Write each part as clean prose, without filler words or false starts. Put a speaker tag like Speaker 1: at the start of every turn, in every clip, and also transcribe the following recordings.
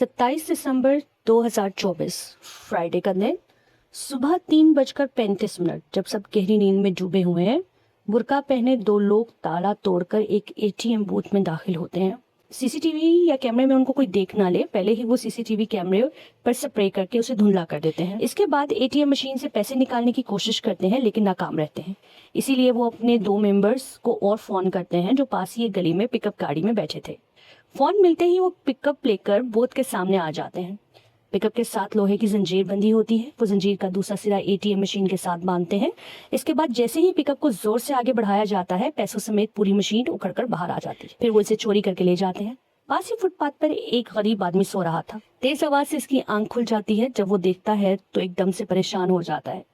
Speaker 1: 27 दिसंबर 2024 Friday का दिन सुबह 3:35 जब सब गहरी नींद में डूबे हुए हैं, बुर्का पहने दो लोग ताला तोड़कर एक एटीएम बूथ में दाखिल होते हैं। सीसीटीवी या कैमरे में उनको कोई देख ना ले, पहले ही वो सीसीटीवी कैमरे पर स्प्रे करके उसे धुंधला कर देते हैं। इसके बाद एटीएम मशीन से पैसे निकालने की कोशिश करते हैं लेकिन नाकाम रहते हैं। इसीलिए वो अपने दो मेंबर्स को और फोन करते हैं जो पास ही एक गली में पिकअप गाड़ी में बैठे थे। फोन मिलते ही वो पिकअप लेकर बोट के सामने आ जाते हैं। पिकअप के साथ लोहे की जंजीर बंधी होती है। वो जंजीर का दूसरा सिरा एटीएम मशीन के साथ बांधते हैं। इसके बाद जैसे ही पिकअप को जोर से आगे बढ़ाया जाता है, पैसों समेत पूरी मशीन उखड़कर बाहर आ जाती है। फिर वो इसे चोरी करके ले जाते हैं। पास ही फुटपाथ पर एक गरीब आदमी सो रहा था। तेज आवाज से इसकी आंख खुल जाती है। जब वो देखता है तो एकदम से परेशान हो जाता है।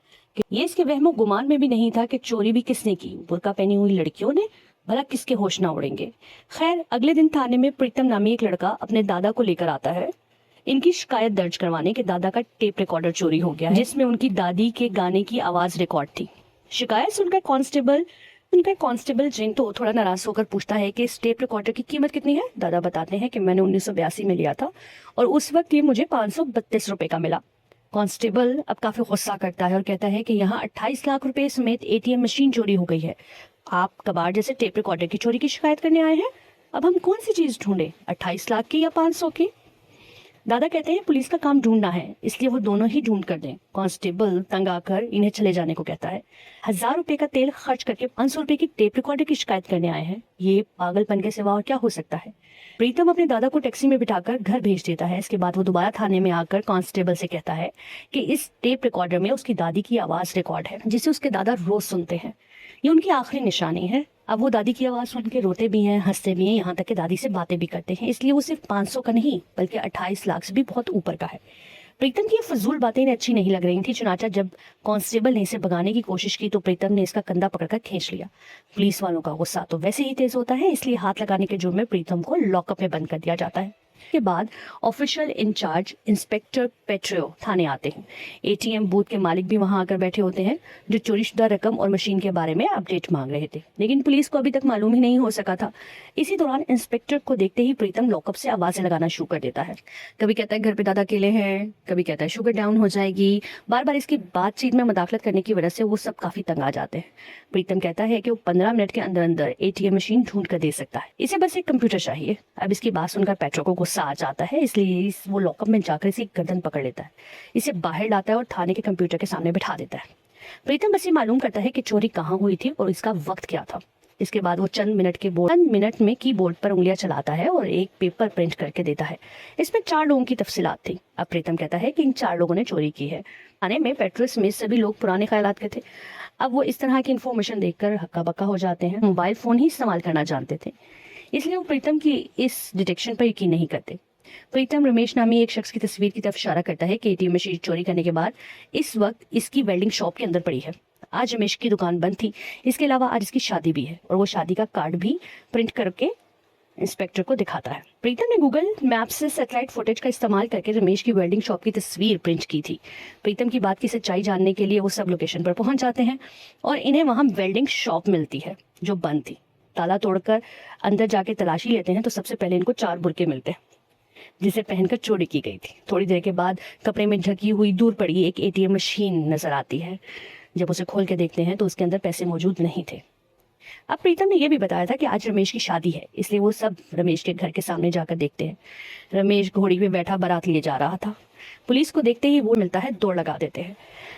Speaker 1: ये इसके वहमो गुमान में भी नहीं था कि चोरी भी किसने की, बुर्का पहनी हुई लड़कियों ने। भला किसके होश ना उड़ेंगे। खैर, अगले दिन थाने में प्रीतम नामी एक लड़का अपने दादा को लेकर आता है इनकी शिकायत दर्ज करवाने के दादा का टेप रिकॉर्डर चोरी हो गया है, जिसमें उनकी दादी के गाने की आवाज रिकॉर्ड थी। शिकायत सुनकर कांस्टेबल जिन तो थोड़ा नाराज होकर पूछता है कि इस टेप रिकॉर्डर की कीमत कितनी है। दादा बताते हैं कि मैंने 1982 में लिया था और उस वक्त ये मुझे 532 रुपए का मिला। कांस्टेबल अब काफी गुस्सा करता है और कहता है कि यहाँ 28 लाख रुपए समेत एटीएम मशीन चोरी हो गई है। आप कबाड़ जैसे टेप रिकॉर्डर की चोरी की शिकायत करने आए हैं। अब हम कौन सी चीज ढूंढे, 28 लाख की या 500 की? दादा कहते हैं पुलिस का काम ढूंढना है, इसलिए वो दोनों ही ढूंढ कर दें। कांस्टेबल तंग आकर इन्हें चले जाने को कहता है। 1000 रुपए का तेल खर्च करके 500 रुपए की टेप रिकॉर्डर की शिकायत करने आए हैं। ये पागलपन के सिवा और क्या हो सकता है। प्रीतम अपने दादा को टैक्सी में बिठाकर घर भेज देता है। इसके बाद वो दोबारा थाने में आकर कांस्टेबल से कहता है कि इस टेप रिकॉर्डर में उसकी दादी की आवाज रिकॉर्ड है, जिसे उसके दादा रोज सुनते हैं। ये उनकी आखिरी निशानी है। अब वो दादी की आवाज सुन के रोते भी हैं, हंसते भी हैं, यहाँ तक कि दादी से बातें भी करते हैं। इसलिए वो सिर्फ 500 का नहीं बल्कि 28 लाख से भी बहुत ऊपर का है। प्रीतम की ये फजूल बातें इन्हें अच्छी नहीं लग रही थी। चुनाचा जब कांस्टेबल ने इसे भगाने की कोशिश की तो प्रीतम ने इसका कंधा पकड़कर खींच लिया। पुलिस वालों का गुस्सा तो वैसे ही तेज होता है, इसलिए हाथ लगाने के जुर्म में प्रीतम को लॉकअप में बंद कर दिया जाता है। के बाद ऑफिशियल इंचार्ज इंस्पेक्टर पेट्रियो थाने आते हैं। एटीएम बूथ के मालिक भी वहां आकर बैठे होते हैं, जो चोरीशुदा रकम और मशीन के बारे में अपडेट मांग रहे थे, लेकिन पुलिस को अभी तक मालूम ही नहीं हो सका था। इसी दौरान इंस्पेक्टर को देखते ही प्रीतम लॉकअप से आवाजें लगाना शुरू कर देता है। कभी कहता है घर पे दादा अकेले हैं, कभी कहता है शुगर डाउन हो जाएगी। बार बार इसकी बातचीत में मुदाखलत करने की वजह से वो सब काफी तंग आ जाते हैं। प्रीतम कहता है कि वो 15 मिनट के अंदर अंदर एटीएम मशीन ढूंढ कर दे सकता है, इसे बस एक कंप्यूटर चाहिए। अब इसकी बात सुनकर पेट्रो को गुस्सा आ जाता है, इसलिए वो लॉकअप में जाकर इसे गर्दन पकड़ लेता है, इसे बाहर लाता है और थाने के कंप्यूटर के सामने बिठा देता है। प्रीतम बस ये मालूम करता है कि चोरी कहाँ हुई थी और इसका वक्त क्या था। इसके बाद वो चंद मिनट में कीबोर्ड पर उंगलियां चलाता है और एक पेपर प्रिंट करके देता है। इसमें 4 लोगों की तफसीलात थी। अब प्रीतम कहता है कि इन 4 लोगों ने चोरी की है। थाने में पेट्रो समेत सभी लोग पुराने ख्यालात के थे। अब वो इस तरह की इन्फॉर्मेशन देखकर हक्का बक्का हो जाते हैं। मोबाइल फोन ही इस्तेमाल करना जानते थे, इसलिए वो प्रीतम की इस डिटेक्शन पर यकीन नहीं करते। प्रीतम रमेश नामी एक शख्स की तस्वीर की तरफ इशारा करता है कि एटीएम मशीन चोरी करने के बाद इस वक्त इसकी वेल्डिंग शॉप के अंदर पड़ी है। आज रमेश की दुकान बंद थी। इसके अलावा आज इसकी शादी भी है और वो शादी का कार्ड भी प्रिंट करके इंस्पेक्टर को दिखाता है। प्रीतम ने गूगल मैप से सैटेलाइट फुटेज का इस्तेमाल करके रमेश की वेल्डिंग शॉप की तस्वीर प्रिंट की थी। प्रीतम की बात की सच्चाई जानने के लिए वो सब लोकेशन पर पहुंच जाते हैं और इन्हें वहां वेल्डिंग शॉप मिलती है जो बंद थी। ताला तोड़कर अंदर जाके तलाशी लेते हैं तो सबसे पहले इनको 4 बुर्के मिलते हैं जिसे पहनकर चोरी की गई थी। थोड़ी देर के बाद कपड़े में ढकी हुई दूर पड़ी एक एटीएम मशीन नजर आती है। जब उसे खोल के देखते हैं तो उसके अंदर पैसे मौजूद नहीं थे। अब प्रीतम ने यह भी बताया था कि आज रमेश की शादी है, इसलिए वो सब रमेश के घर के सामने जाकर देखते हैं। रमेश घोड़ी पे बैठा बारात लिए जा रहा था। पुलिस को देखते ही वो मिलता है, दौड़ लगा देते हैं,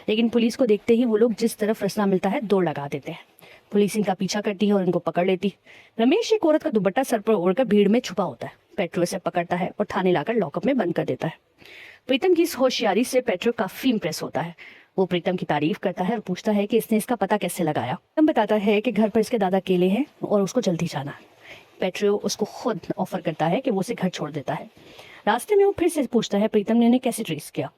Speaker 1: लेकिन पुलिस को देखते ही वो लोग जिस तरफ रास्ता मिलता है दौड़ लगा देते हैं। पुलिस इनका पीछा करती है और इनको पकड़ लेती। रमेश एक औरत का दुपट्टा सर पर ओढ़कर भीड़ में छुपा होता है। पेट्रो से पकड़ता है और थाने लाकर लॉकअप में बंद कर देता है। प्रीतम की इस होशियारी से पेट्रो काफी इंप्रेस होता है। वो प्रीतम की तारीफ करता है और पूछता है कि इसने इसका पता कैसे लगाया। प्रीतम बताता है कि घर पर इसके दादा अकेले हैं और उसको जल्दी जाना है। पेट्रो उसको खुद ऑफर करता है कि वो उसे घर छोड़ देता है। रास्ते में वो फिर से पूछता है प्रीतम ने उन्हें कैसे ट्रेस किया।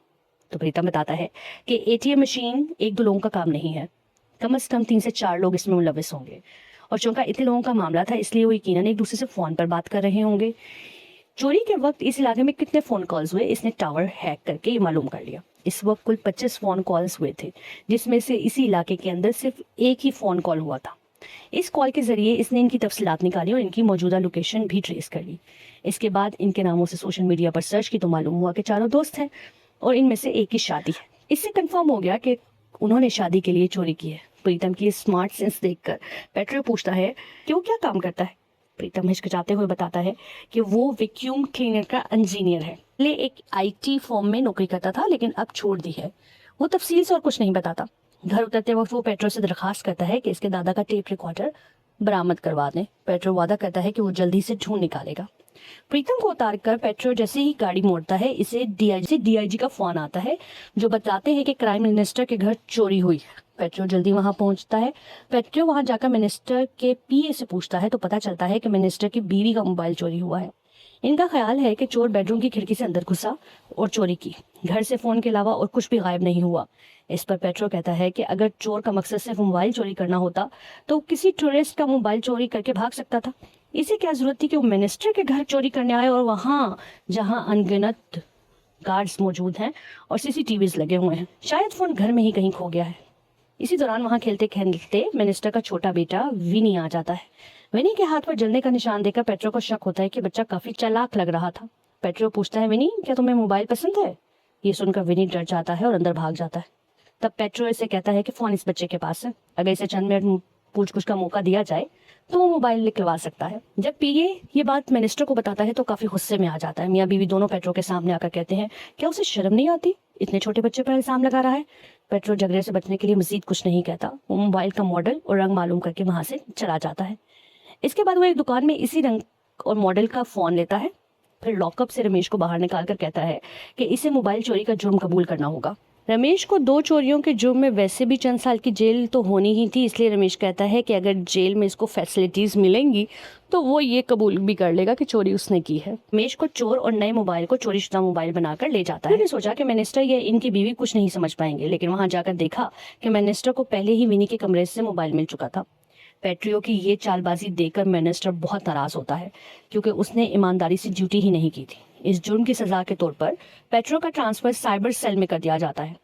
Speaker 1: तो प्रीतम बताता है कि एटीएम मशीन 1-2 लोगों का काम नहीं है, कम से कम 3 से 4 लोग इसमें मुलविस होंगे और चूंकि इतने लोगों का मामला था इसलिए वो यकीनन एक दूसरे से फोन पर बात कर रहे होंगे। चोरी के वक्त इस इलाके में कितने फोन कॉल्स हुए इसने टावर हैक करके ये मालूम कर लिया। इस वक्त कुल 25 फोन कॉल्स हुए थे, जिसमें से इसी इलाके के अंदर सिर्फ एक ही फोन कॉल हुआ था। इस कॉल के जरिए इसने इनकी तफसीलात निकाली और इनकी मौजूदा लोकेशन भी ट्रेस कर ली। इसके बाद इनके नामों से सोशल मीडिया पर सर्च की तो मालूम हुआ कि चारों दोस्त हैं और इनमें से एक की शादी है। इससे कंफर्म हो गया कि उन्होंने शादी के लिए चोरी की है। प्रीतम की स्मार्ट सेंस देखकर पेट्रो पूछता है कि वो क्या काम करता है। प्रीतम हिचकिचाते हुए बताता है कि वो वैक्यूम क्लीनर का इंजीनियर है। पहले एक आईटी फर्म में नौकरी करता था लेकिन अब छोड़ दी है। वो तफसील से और कुछ नहीं बताता। घर उतरते वक्त वो पेट्रो से दरखास्त करता है कि इसके दादा का टेप रिकॉर्डर बरामद करवा दें। पेट्रो वादा करता है कि वो जल्दी से ढूंढ निकालेगा। प्रीतम को उतारकर पेट्रो जैसे ही गाड़ी मोड़ता है इसे डीआईजी का फोन आता है जो बताते हैं कि क्राइम मिनिस्टर के घर चोरी हुई है। पेट्रो जल्दी वहां पहुंचता है। पेट्रो वहां जाकर मिनिस्टर के पीए से पूछता है तो पता चलता है कि मिनिस्टर की बीवी का मोबाइल चोरी हुआ है। इनका ख्याल है कि चोर बेडरूम की खिड़की से अंदर घुसा और चोरी की। घर से फोन के अलावा और कुछ भी गायब नहीं हुआ। इस पर पेट्रो कहता है कि अगर चोर का मकसद सिर्फ मोबाइल चोरी करना होता तो किसी टूरिस्ट का मोबाइल चोरी करके भाग सकता था। इसे क्या जरूरत थी कि वो मिनिस्टर के घर चोरी करने आए और वहां जहां अनगिनत गार्ड्स मौजूद हैं और सीसीटीवीज लगे हुए हैं। शायद फोन घर में ही कहीं खो गया है। इसी दौरान वहां खेलते खेलते मिनिस्टर का छोटा बेटा विनी आ जाता है। विनी के हाथ पर जलने का निशान देखकर पेट्रो को शक होता है कि बच्चा काफी चालाक लग रहा था। पेट्रो पूछता है, विनी क्या तुम्हें मोबाइल पसंद है? ये सुनकर विनी डर जाता है और अंदर भाग जाता है। तब पेट्रो इसे कहता है कि फोन इस बच्चे के पास है, अगर इसे चंद मिनट पूछ-पूछ का मौका दिया जाए तो वो मोबाइल निकलवा सकता है। जब पीए ये बात मिनिस्टर को बताता है तो काफी गुस्से में आ जाता है। मियाँ बीवी दोनों पेट्रो के सामने आकर कहते हैं, क्या उसे शर्म नहीं आती? इतने छोटे बच्चे पर इल्जाम लगा रहा है। पेट्रो झगड़े से बचने के लिए मजीद कुछ नहीं कहता। वो मोबाइल का मॉडल और रंग मालूम करके वहां से चला जाता है। इसके बाद वो एक दुकान में इसी रंग और मॉडल का फोन लेता है। फिर लॉकअप से रमेश को बाहर निकालकर कहता है कि इसे मोबाइल चोरी का जुर्म कबूल करना होगा। रमेश को 2 चोरियों के जुर्म में वैसे भी चंद साल की जेल तो होनी ही थी, इसलिए रमेश कहता है कि अगर जेल में इसको फैसिलिटीज मिलेंगी तो वो ये कबूल भी कर लेगा कि चोरी उसने की है। रमेश को चोर और नए मोबाइल को चोरीशुदा मोबाइल बनाकर ले जाता है। मैंने सोचा कि मिनिस्टर या इनकी बीवी कुछ नहीं समझ पाएंगे, लेकिन वहां जाकर देखा कि मिनिस्टर को पहले ही विनी के कमरे से मोबाइल मिल चुका था। पेट्रियो की ये चालबाजी देखकर मिनिस्टर बहुत नाराज होता है क्योंकि उसने ईमानदारी से ड्यूटी ही नहीं की थी। इस जुर्म की सजा के तौर पर पेट्रो का ट्रांसफर साइबर सेल में कर दिया जाता है।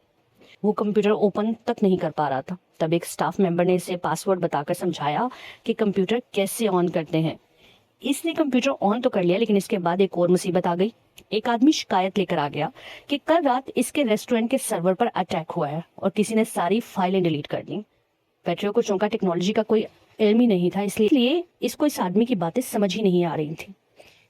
Speaker 1: वो कंप्यूटर ओपन तक नहीं कर पा रहा था। तब एक स्टाफ मेंबर ने इसे पासवर्ड बताकर समझाया कि कंप्यूटर कैसे ऑन करते हैं। इसने कंप्यूटर ऑन तो कर लिया, लेकिन इसके बाद एक और मुसीबत आ गई। एक आदमी शिकायत लेकर आ गया कि कल रात इसके रेस्टोरेंट के सर्वर पर अटैक हुआ है और किसी ने सारी फाइलें डिलीट कर दी। पेट्रियो को चौंका टेक्नोलॉजी का कोई इल्म ही नहीं था, इसलिए इसको इस आदमी की बातें समझ ही नहीं आ रही थी।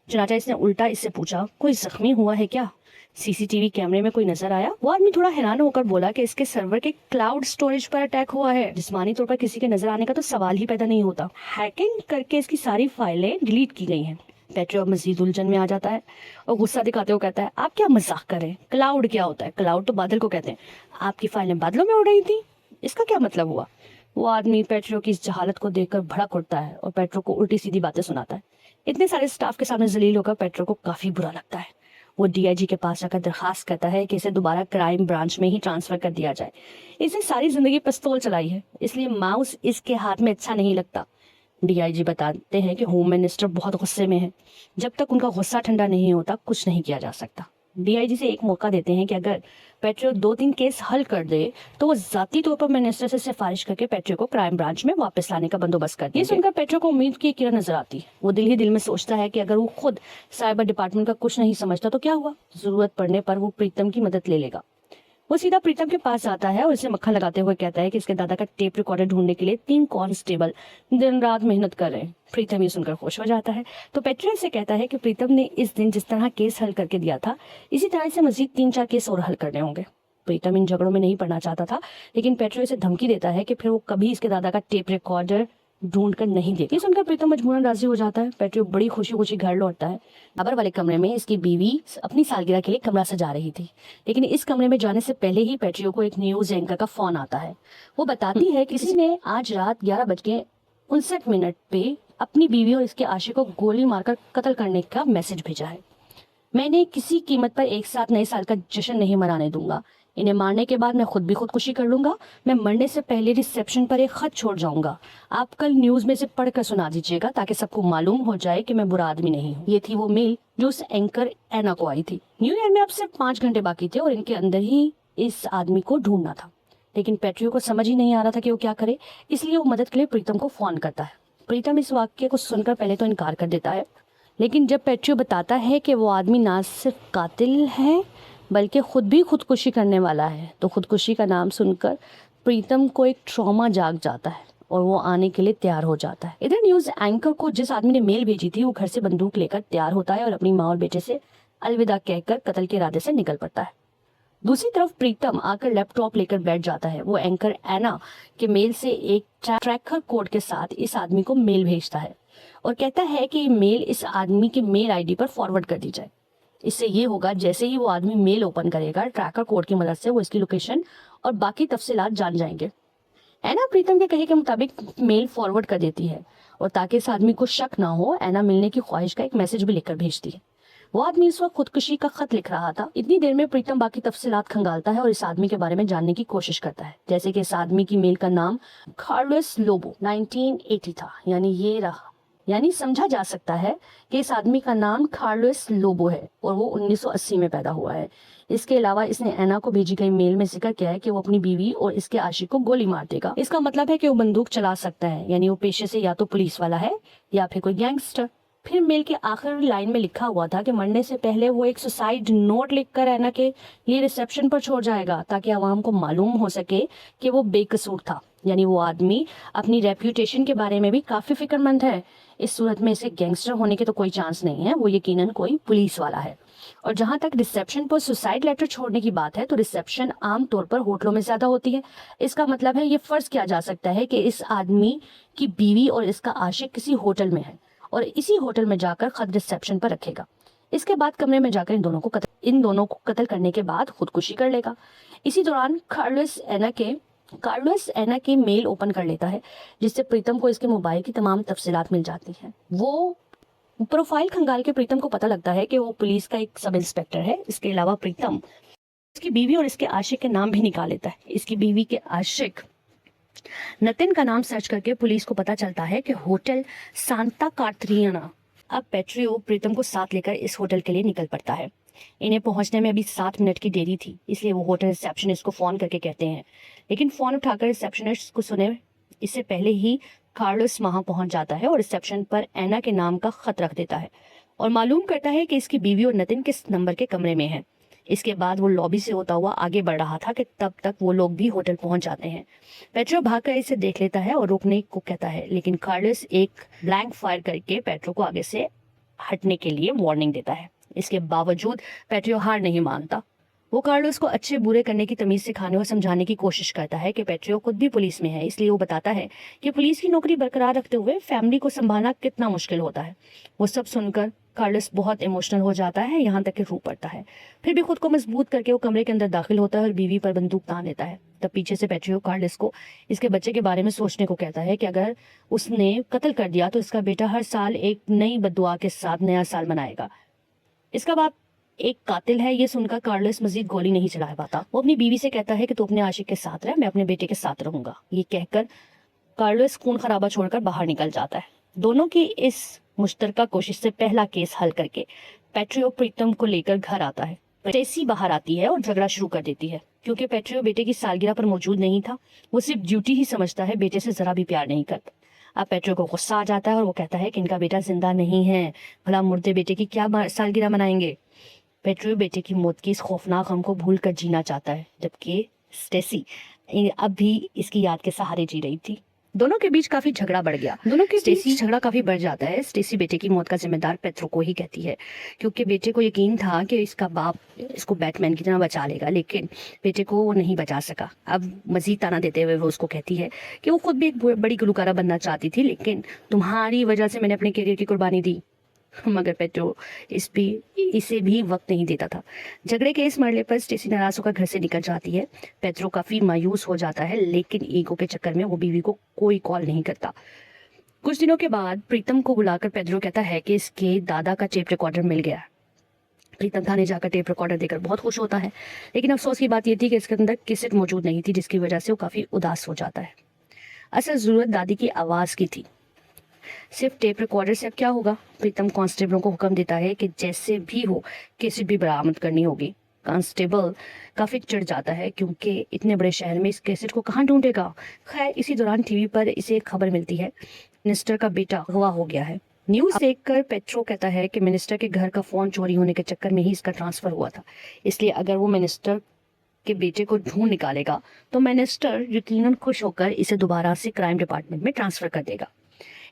Speaker 1: चनाचा इसने उल्टा इससे पूछा, कोई जख्मी हुआ है क्या? सीसीटीवी कैमरे में कोई नजर आया? वो आदमी थोड़ा हैरान होकर बोला कि इसके सर्वर के क्लाउड स्टोरेज पर अटैक हुआ है। जिस्मानी तौर पर किसी के नजर आने का तो सवाल ही पैदा नहीं होता। हैकिंग करके इसकी सारी फाइलें डिलीट की गई हैं। पेट्रो मजीद उलझन में आ जाता है और गुस्सा दिखाते हुए कहता है, आप क्या मजाक कर रहे हैं? क्लाउड क्या होता है? क्लाउड तो बादल को कहते हैं। आपकी फाइलें बादलों में उड़ रही थी, इसका क्या मतलब हुआ? वो आदमी पेट्रो की इस जहालत को देखकर भड़क उठता है और पेट्रो को उल्टी सीधी बातें सुनाता है। इतने सारे स्टाफ के सामने जलील होकर पेट्रो को काफी बुरा लगता है। वो डीआईजी के पास जाकर दरखास्त करता है कि इसे दोबारा क्राइम ब्रांच में ही ट्रांसफर कर दिया जाए। इसने सारी जिंदगी पिस्तौल चलाई है, इसलिए माउस इसके हाथ में अच्छा नहीं लगता। डीआईजी बताते हैं कि होम मिनिस्टर बहुत गुस्से में है। जब तक उनका गुस्सा ठंडा नहीं होता कुछ नहीं किया जा सकता। डीआईजी से एक मौका देते हैं कि अगर पेट्रो 2-3 केस हल कर दे तो वो जाती तौर पर मिनिस्टर से सिफारिश करके पेट्रो को क्राइम ब्रांच में वापस लाने का बंदोबस्त करती है। ये सुनकर पेट्रो को उम्मीद की किरण नजर आती है। वो दिल ही दिल में सोचता है कि अगर वो खुद साइबर डिपार्टमेंट का कुछ नहीं समझता तो क्या हुआ, जरूरत पड़ने पर वो प्रीतम की मदद ले लेगा। वो सीधा प्रीतम के पास आता है और इसे मक्खन लगाते हुए कहता है कि इसके दादा का टेप रिकॉर्डर ढूंढने के लिए 3 कांस्टेबल दिन रात मेहनत कर रहे हैं। प्रीतम ये सुनकर खुश हो जाता है तो पेट्रो से कहता है कि प्रीतम ने इस दिन जिस तरह केस हल करके दिया था इसी तरह से मजीद 3-4 केस और हल करने होंगे। प्रीतम इन झगड़ों में नहीं पड़ना चाहता था, लेकिन पेट्रो इसे धमकी देता है कि फिर वो कभी इसके दादा का टेप रिकॉर्डर ढूंढ कर नहीं देगा। ये सुनकर प्रीतम मजबूरन राजी हो जाता है। पेट्रो बड़ी खुशी खुशी घर लौटता है। बराबर वाले कमरे में इसकी बीवी अपनी सालगिरह के लिए कमरा सजा रही थी, लेकिन इस कमरे में जाने से पहले ही पेट्रो को एक न्यूज एंकर का फोन आता है। वो बताती है किसी ने आज रात 11:59 पे अपनी बीवी और इसके आशिक को गोली मारकर कत्ल करने का मैसेज भेजा है। मैंने किसी कीमत पर एक साथ नए साल का जश्न नहीं मनाने दूंगा। इन्हें मारने के बाद मैं खुद भी खुदकुशी कर लूंगा। मैं मरने से पहले रिसेप्शन पर एक खत छोड़ जाऊंगा। आप कल न्यूज में से पढ़कर सुना दीजिएगा ताकि सबको मालूम हो जाए कि मैं बुरा आदमी नहीं हूँ। ये थी वो मेल जो उस एंकर एना को आई थी। न्यू ईयर में अब सिर्फ 5 घंटे बाकी थे और इनके अंदर ही इस आदमी को ढूंढना था, लेकिन पेट्रियो को समझ ही नहीं आ रहा था कि वो क्या करे, इसलिए वो मदद के लिए प्रीतम को फोन करता है। प्रीतम इस वाक्य को सुनकर पहले तो इनकार कर देता है, लेकिन जब पेट्रियो बताता है कि वो आदमी ना सिर्फ कातिल है बल्कि खुद भी खुदकुशी करने वाला है, तो खुदकुशी का नाम सुनकर प्रीतम को एक ट्रॉमा जाग जाता है और वो आने के लिए तैयार हो जाता है। इधर न्यूज़ एंकर को जिस आदमी ने मेल भेजी थी वो घर से बंदूक लेकर तैयार होता है और अपनी माँ और बेटे से अलविदा कहकर कत्ल के इरादे से निकल पड़ता है। दूसरी तरफ प्रीतम आकर लैपटॉप लेकर बैठ जाता है। वो एंकर एना के मेल से एक ट्रैकर कोड के साथ इस आदमी को मेल भेजता है और कहता है कि ये मेल इस आदमी के मेल आईडी पर फॉरवर्ड कर दी जाए। इससे ये होगा, जैसे ही वो आदमी मेल ओपन करेगा ट्रैकर कोड की मदद से वो इसकी लोकेशन और बाकी तफसीलात जान जाएंगे। एना प्रीतम के कहे के मुताबिक मेल फॉरवर्ड कर देती है और ताकि इस आदमी को शक ना हो, एना मिलने की ख्वाहिश का एक मैसेज भी लिखकर भेजती है। वो आदमी इस वक्त खुदकुशी का खत लिख रहा था। इतनी देर में प्रीतम बाकी तफसीलात खंगालता है और इस आदमी के बारे में जानने की कोशिश करता है, जैसे कि इस आदमी की मेल का नाम कार्लोस लोबो 1980 था, यानी ये रहा। यानी समझा जा सकता है कि इस आदमी का नाम कार्लोस लोबो है और वो 1980 में पैदा हुआ है। इसके अलावा इसने एना को भेजी गई मेल में जिक्र किया है कि वो अपनी बीवी और इसके आशिक को गोली मार देगा। इसका मतलब है कि वो बंदूक चला सकता है, यानी वो पेशे से या तो पुलिस वाला है या फिर कोई गैंगस्टर। फिर मेल के आखिरी लाइन में लिखा हुआ था कि मरने से पहले वो एक सुसाइड नोट लिखकर एना के लिए रिसेप्शन पर छोड़ जाएगा ताकि आवाम को मालूम हो सके कि वो बेकसूर था। यानी वो आदमी अपनी रेप्यूटेशन के बारे में भी काफी फिक्रमंद है। इस सूरत में इसे गैंगस्टर होने के तो कोई चांस नहीं है, वो यकीनन कोई पुलिस वाला है। और जहां तक रिसेप्शन पर सुसाइड लेटर छोड़ने की बात है तो रिसेप्शन आमतौर पर होटलों में ज्यादा होती है। इसका मतलब है ये फर्ज किया जा सकता है कि इस आदमी की बीवी और इसका आशिक किसी होटल में है और इसी होटल में जाकर खत रिसेप्शन पर रखेगा। इसके बाद कमरे में जाकर इन दोनों को कत्ल करने के बाद खुदकुशी कर लेगा। इसी दौरान कार्लोस एना के मेल ओपन कर लेता है, जिससे प्रीतम को इसके मोबाइल की तमाम तफसीलात मिल जाती हैं। वो प्रोफाइल खंगाल के प्रीतम को पता लगता है कि वो पुलिस का एक सब इंस्पेक्टर है। इसके अलावा प्रीतम इसकी बीवी और इसके आशिक के नाम भी निकाल लेता है। इसकी बीवी के आशिक नतिन का नाम सर्च करके पुलिस को पता चलता है कि होटल सांता कातरीना। अब पेट्रियो प्रीतम को साथ लेकर इस होटल के लिए निकल पड़ता है। इन्हें पहुंचने में अभी 7 मिनट की देरी थी, इसलिए वो होटल रिसेप्शनिस्ट को फोन करके कहते हैं, लेकिन फोन उठाकर रिसेप्शनिस्ट को सुने इससे पहले ही कार्लोस वहां पहुंच जाता है और रिसेप्शन पर एना के नाम का खत रख देता है और मालूम करता है कि इसकी बीवी और नतिन किस नंबर के कमरे में है। इसके बाद वो लॉबी से होता हुआ आगे बढ़ रहा था कि तब तक वो लोग भी होटल पहुंच जाते हैं। पेट्रो भागकर इसे देख लेता है और रोकने को कहता है, लेकिन कार्लोस एक ब्लैंक फायर करके पेट्रो को आगे से हटने के लिए वार्निंग देता है। इसके बावजूद पेट्रो हार नहीं मानता। वो कार्लोस को अच्छे बुरे करने की तमीज सिखाने और समझाने की कोशिश करता है कि पेट्रो खुद भी पुलिस में है, इसलिए वो बताता है कि पुलिस की नौकरी बरकरार रखते हुए फैमिली को संभालना कितना मुश्किल होता है। वो सब सुनकर कार्लोस बहुत इमोशनल हो जाता है, यहाँ तक कि रो पड़ता है। फिर भी खुद को मजबूत करके वो कमरे के अंदर दाखिल होता है और बीवी पर बंदूक तान लेता है। तब पीछे से पेट्रो कार्लोस को इसके बच्चे के बारे में सोचने को कहता है कि अगर उसने कत्ल कर दिया तो इसका बेटा हर साल एक नई बद्दुआ के साथ नया साल मनाएगा। इसका बाप एक कातिल है। ये सुनकर कार्लोस मजीद गोली नहीं चला पाता। वो अपनी बीवी से कहता है कि तू अपने आशिक के साथ रह, मैं अपने बेटे के साथ रहूंगा। ये कहकर कार्लोस खून खराबा छोड़कर बाहर निकल जाता है। दोनों की इस मुश्तरका कोशिश से पहला केस हल करके पेट्रियो प्रीतम को लेकर घर आता है। स्टेसी बाहर आती है और झगड़ा शुरू कर देती है, क्योंकि पेट्रियो बेटे की सालगिरह पर मौजूद नहीं था। वो सिर्फ ड्यूटी ही समझता है, बेटे से जरा भी प्यार नहीं करता। अब पेट्रियो को गुस्सा आ जाता है और वो कहता है कि इनका बेटा जिंदा नहीं है, भला मुर्दे बेटे की क्या सालगिरह मनाएंगे। पेट्रियो बेटे की मौत की इस खौफनाक गम को भूल कर जीना चाहता है, जबकि स्टेसी अब भी इसकी याद के सहारे जी रही थी। दोनों के बीच काफी झगड़ा बढ़ गया। स्टेसी झगड़ा काफी बढ़ जाता है। स्टेसी बेटे की मौत का जिम्मेदार पेट्रो को ही कहती है, क्योंकि बेटे को यकीन था कि इसका बाप इसको बैटमैन की तरह बचा लेगा, लेकिन बेटे को वो नहीं बचा सका। अब मजीद ताना देते हुए वो उसको कहती है कि वो खुद भी एक बड़ी गुलकारा बनना चाहती थी, लेकिन तुम्हारी वजह से मैंने अपने करियर की कुर्बानी दी। मगर पेट्रो इसे भी वक्त नहीं देता था। झगड़े के इस मरले पर स्टेसी नाराज होकर घर से निकल जाती है। पेट्रो काफी मायूस हो जाता है, लेकिन ईगो के चक्कर में वो बीवी को कोई कॉल नहीं करता। कुछ दिनों के बाद प्रीतम को बुलाकर पेट्रो कहता है कि इसके दादा का टेप रिकॉर्डर मिल गया। प्रीतम थाने जाकर टेप रिकॉर्डर देकर बहुत खुश होता है, लेकिन अफसोस की बात यह थी कि इसके अंदर कैसेट मौजूद नहीं थी, जिसकी वजह से वो काफी उदास हो जाता है। असल जरूरत दादी की आवाज की थी, सिर्फ टेप रिकॉर्डर से अब क्या होगा। प्रीतम कांस्टेबलों को हुक्म देता है कि जैसे भी हो कैसेट भी बरामद करनी होगी। कांस्टेबल काफी चिढ़ जाता है, क्योंकि इतने बड़े शहर में इस कैसेट को कहाँ ढूंढेगा। खैर इसी दौरान टीवी पर इसे एक खबर मिनिस्टर का बेटा अगवा हो गया है। न्यूज देखकर पेट्रो कहता है कि मिनिस्टर के घर का फोन चोरी होने के चक्कर में ही इसका ट्रांसफर हुआ था, इसलिए अगर वो मिनिस्टर के बेटे को ढूंढ निकालेगा तो मिनिस्टर यकीनन खुश होकर इसे दोबारा से क्राइम डिपार्टमेंट में ट्रांसफर कर देगा।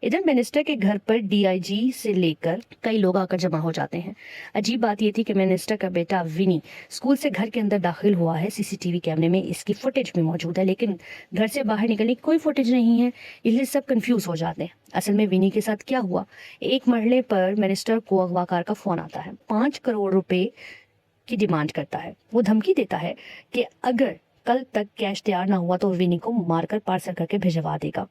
Speaker 1: इधर मिनिस्टर के घर पर डीआईजी से लेकर कई लोग आकर जमा हो जाते हैं। अजीब बात यह थी कि मिनिस्टर का बेटा विनी स्कूल से घर के अंदर दाखिल हुआ है। सीसीटीवी कैमरे में इसकी फुटेज भी मौजूद है, लेकिन घर से बाहर निकलने की कोई फुटेज नहीं है, इसलिए सब कंफ्यूज हो जाते हैं। असल में विनी के साथ क्या हुआ? एक मरले पर मिनिस्टर को अगवाकार का फोन आता है, 5 करोड़ रुपए की डिमांड करता है। वो धमकी देता है कि अगर कल तक कैश तैयार ना हुआ तो विनी को मारकर पार्सल करके भिजवा देगा।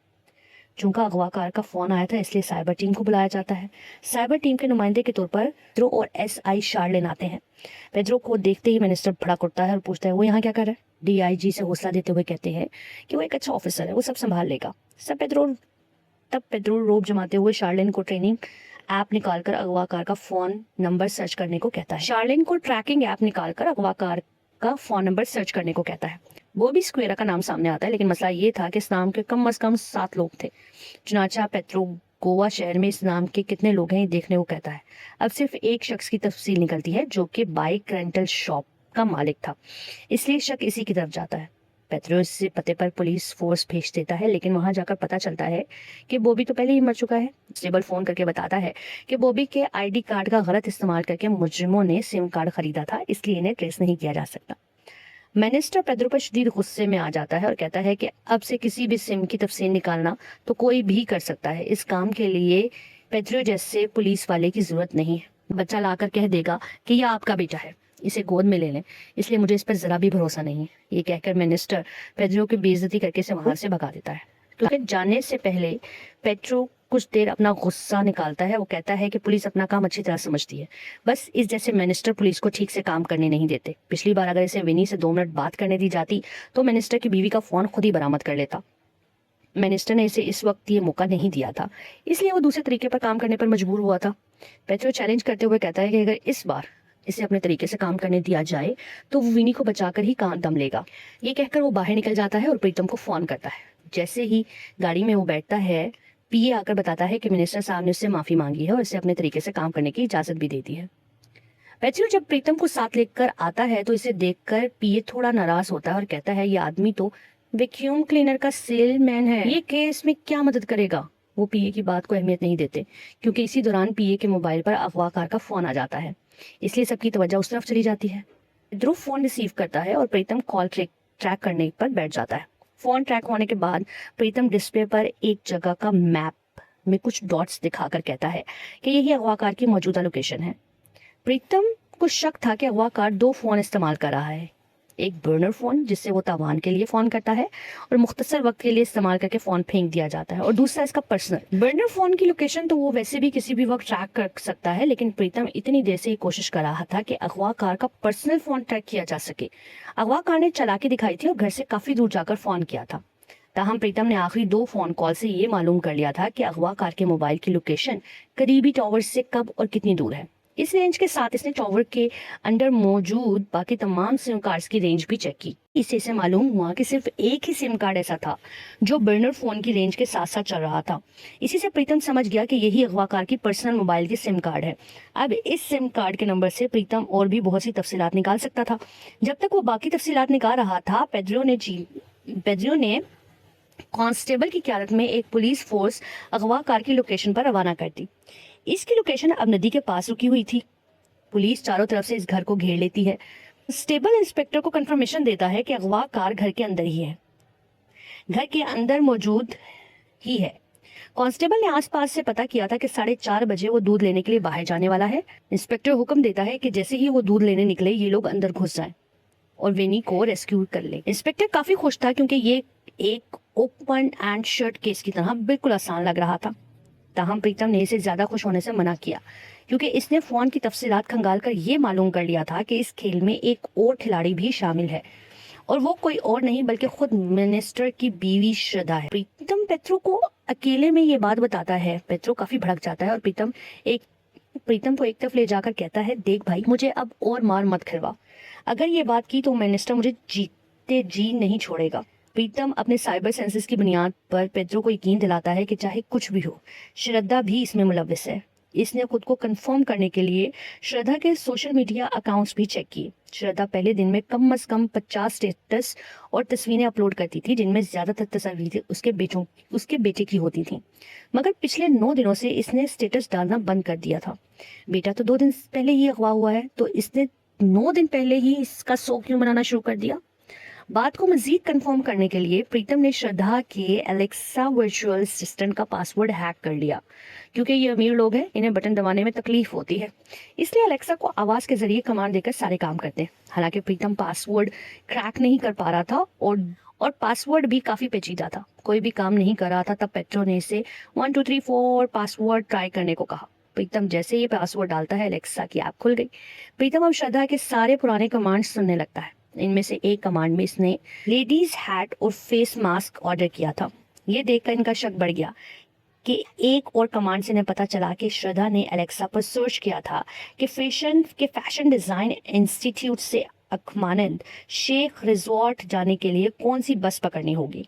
Speaker 1: चूंकि अगवाकार का फोन आया था, इसलिए साइबर टीम को बुलाया जाता है। साइबर टीम के नुमाइंदे के तौर पर पेड्रो और एसआई शार्लेन आते हैं। पेड्रो को देखते ही मिनिस्टर भड़क उठता है और पूछता है वो यहाँ क्या कर रहा है। डीआईजी से हौसला देते हुए कहते हैं कि वो एक अच्छा ऑफिसर है, वो सब संभाल लेगा। तब पेड्रो रोब जमाते हुए शार्लेन को ट्रेनिंग ऐप निकालकर अगवाकार का फोन नंबर सर्च करने को कहता है। शार्लेन को ट्रैकिंग ऐप निकालकर अगवाकार का फोन नंबर सर्च करने को कहता है। बॉबी स्क्वेरा का नाम सामने आता है, लेकिन मसला ये था कि इस नाम के कम से कम 7 लोग थे। चुनाचा पेट्रो गोवा शहर में इस नाम के कितने लोग हैं ये देखने को कहता है। अब सिर्फ एक शख्स की तफसील निकलती है जो कि बाइक रेंटल शॉप का मालिक था, इसलिए शक इसी की तरफ जाता है। पेट्रो इस पते पर पुलिस फोर्स भेज देता है, लेकिन वहां जाकर पता चलता है कि बॉबी तो पहले ही मर चुका है। स्टेबल फोन करके बताता है कि बॉबी के आईडी कार्ड का गलत इस्तेमाल करके मुजरिमों ने सिम कार्ड खरीदा था, इसलिए इन्हें ट्रेस नहीं किया जा सकता। मिनिस्टर पेड्रो पर शदीद गुस्से में आ जाता है और कहता है कि अब से किसी भी सिम की तफसील निकालना तो कोई भी कर सकता है, इस काम के लिए पेड्रो जैसे पुलिस वाले की जरूरत नहीं है। बच्चा लाकर कह देगा कि यह आपका बेटा है, इसे गोद में ले लें, इसलिए मुझे इस पर जरा भी भरोसा नहीं है। ये कहकर मिनिस्टर पेड्रो की बेइज्जती करके से वहां से भगा देता है। क्योंकि जाने से पहले पेड्रो कुछ देर अपना गुस्सा निकालता है। वो कहता है कि पुलिस अपना काम अच्छी तरह समझती है, बस इस जैसे मिनिस्टर पुलिस को ठीक से काम करने नहीं देते। पिछली बार अगर इसे विनी से 2 मिनट बात करने दी जाती तो मिनिस्टर की बीवी का फोन खुद ही बरामद कर लेता। मिनिस्टर ने इसे इस वक्त ये मौका नहीं दिया था, इसलिए वो दूसरे तरीके पर काम करने पर मजबूर हुआ था। पेट्रो चैलेंज करते हुए कहता है कि अगर इस बार इसे अपने तरीके से काम करने दिया जाए तो वो विनी को बचाकर ही काम दम लेगा। ये कहकर वो बाहर निकल जाता है और प्रीतम को फोन करता है। जैसे ही गाड़ी में वो बैठता है, पीए आकर बताता है कि मिनिस्टर साहब ने उससे माफी मांगी है और इसे अपने तरीके से काम करने की इजाजत भी दे दी है। पेट्रो जब प्रीतम को साथ लेकर आता है तो इसे देखकर पीए थोड़ा नाराज होता है और कहता है ये आदमी तो वैक्यूम क्लीनर का सेलमैन है, ये केस में क्या मदद करेगा। वो पीए की बात को अहमियत नहीं देते, क्योंकि इसी दौरान पीए के मोबाइल पर अगवाकार का फोन आ जाता है, इसलिए सबकी तवज्जो उस तरफ चली जाती है। ध्रुव फोन रिसीव करता है और प्रीतम कॉल ट्रैक करने पर बैठ जाता है। फोन ट्रैक होने के बाद प्रीतम डिस्प्ले पर एक जगह का मैप में कुछ डॉट्स दिखाकर कहता है कि यही अगवाकार की मौजूदा लोकेशन है। प्रीतम को शक था कि अगवाकार 2 फोन इस्तेमाल कर रहा है, एक बर्नर फोन जिससे वो तावान के लिए फोन करता है और मुख्तसर वक्त के लिए इस्तेमाल करके फोन फेंक दिया जाता है, और दूसरा इसका पर्सनल। बर्नर फोन की लोकेशन तो वो वैसे भी किसी भी वक्त ट्रैक कर सकता है, लेकिन प्रीतम इतनी देर से ही कोशिश कर रहा था कि अगवाकार का पर्सनल फोन ट्रैक किया जा सके। अगवाकार ने चालाकी दिखाई थी और घर से काफी दूर जाकर फोन किया था। ताहम प्रीतम ने आखिरी 2 फोन कॉल से ये मालूम कर लिया था कि अगवाकार के मोबाइल की लोकेशन करीबी टावर से कब और कितनी दूर है। इस रेंज के साथ इसने टावर के अंदर मौजूद बाकी तमाम सिम कार्ड्स की रेंज भी चेक की। इससे मालूम हुआ कि सिर्फ एक ही सिम कार्ड ऐसा था जो बर्नर फोन की रेंज के साथ साथ चल रहा था। इसी से प्रीतम समझ गया कि यही अगवाकार की पर्सनल मोबाइल की सिम कार्ड है। अब इस सिम कार्ड के नंबर से प्रीतम और भी बहुत सी तफसीलात निकाल सकता था। जब तक वो बाकी तफसीलात निकाल रहा था, पेड्रो ने कांस्टेबल की क़यादत में एक पुलिस फोर्स अगवाकार की लोकेशन पर रवाना कर दी। इसकी लोकेशन अब नदी के पास रुकी हुई थी। पुलिस चारों तरफ से इस घर को घेर लेती है। स्टेबल इंस्पेक्टर को कंफर्मेशन देता है कि अगवाकार घर के अंदर ही है, घर के अंदर मौजूद ही है। कांस्टेबल ने आसपास से पता किया था कि 4:30 बजे वो दूध लेने के लिए बाहर जाने वाला है। इंस्पेक्टर हुक्म देता है कि जैसे ही वो दूध लेने निकले ये लोग अंदर घुस जाएं और विनी को रेस्क्यू कर ले। इंस्पेक्टर काफी खुश था, क्योंकि ये एक ओपन एंड शर्ट केस की तरह बिल्कुल आसान लग रहा था। ताहम प्रीतम ने इसे ज्यादा खुश होने से मना किया, क्योंकि इसने फोन की तफसीलात खंगाल कर ये मालूम कर लिया था कि इस खेल में एक और खिलाड़ी भी शामिल है, और वो कोई और नहीं बल्कि खुद मिनिस्टर की बीवी श्रद्धा है। प्रीतम पेट्रो को अकेले में ये बात बताता है। पेट्रो काफी भड़क जाता है और प्रीतम को एक तरफ ले जाकर कहता है, देख भाई, मुझे अब और मार मत खिलवा। अगर ये बात की तो मिनिस्टर मुझे जीते जी नहीं छोड़ेगा। प्रीतम अपने साइबर सेंसेस की बुनियाद पर पेड्रो को यकीन दिलाता है कि चाहे कुछ भी हो, श्रद्धा भी इसमें मुलव्विस है। इसने खुद को कंफर्म करने के लिए श्रद्धा के सोशल मीडिया अकाउंट्स भी चेक किए। श्रद्धा पहले दिन में कम से कम 50 स्टेटस और तस्वीरें अपलोड करती थी, जिनमें ज्यादातर तस्वीरें उसके बेटे की होती थी। मगर पिछले 9 दिनों से इसने स्टेटस डालना बंद कर दिया था। बेटा तो 2 दिन पहले ही अगवा हुआ है, तो इसने 9 दिन पहले ही इसका शो क्यों मनाना शुरू कर दिया? बात को मजीद कंफर्म करने के लिए प्रीतम ने श्रद्धा के एलेक्सा वर्चुअल असिस्टेंट का पासवर्ड हैक कर लिया। क्योंकि ये अमीर लोग हैं, इन्हें बटन दबाने में तकलीफ होती है, इसलिए एलेक्सा को आवाज के जरिए कमांड देकर सारे काम करते हैं। हालांकि प्रीतम पासवर्ड क्रैक नहीं कर पा रहा था और पासवर्ड भी काफी पेचीदा था, कोई भी काम नहीं कर रहा था। तब पेट्रो ने इसे 1 2 3 4 पासवर्ड ट्राई करने को कहा। प्रीतम जैसे ही पासवर्ड डालता है, एलेक्सा की ऐप खुल गई। प्रीतम अब श्रद्धा के सारे पुराने कमांड सुनने लगता है। इनमें से एक कमांड में इसने लेडीज हैट और फेस मास्क ऑर्डर किया था। ये देखकर इनका शक बढ़ गया कि एक और कमांड से इन्हें पता चला कि श्रद्धा ने एलेक्सा पर सर्च किया था कि फैशन डिजाइन इंस्टीट्यूट से अखमानंद शेख रिजॉर्ट जाने के लिए कौन सी बस पकड़नी होगी।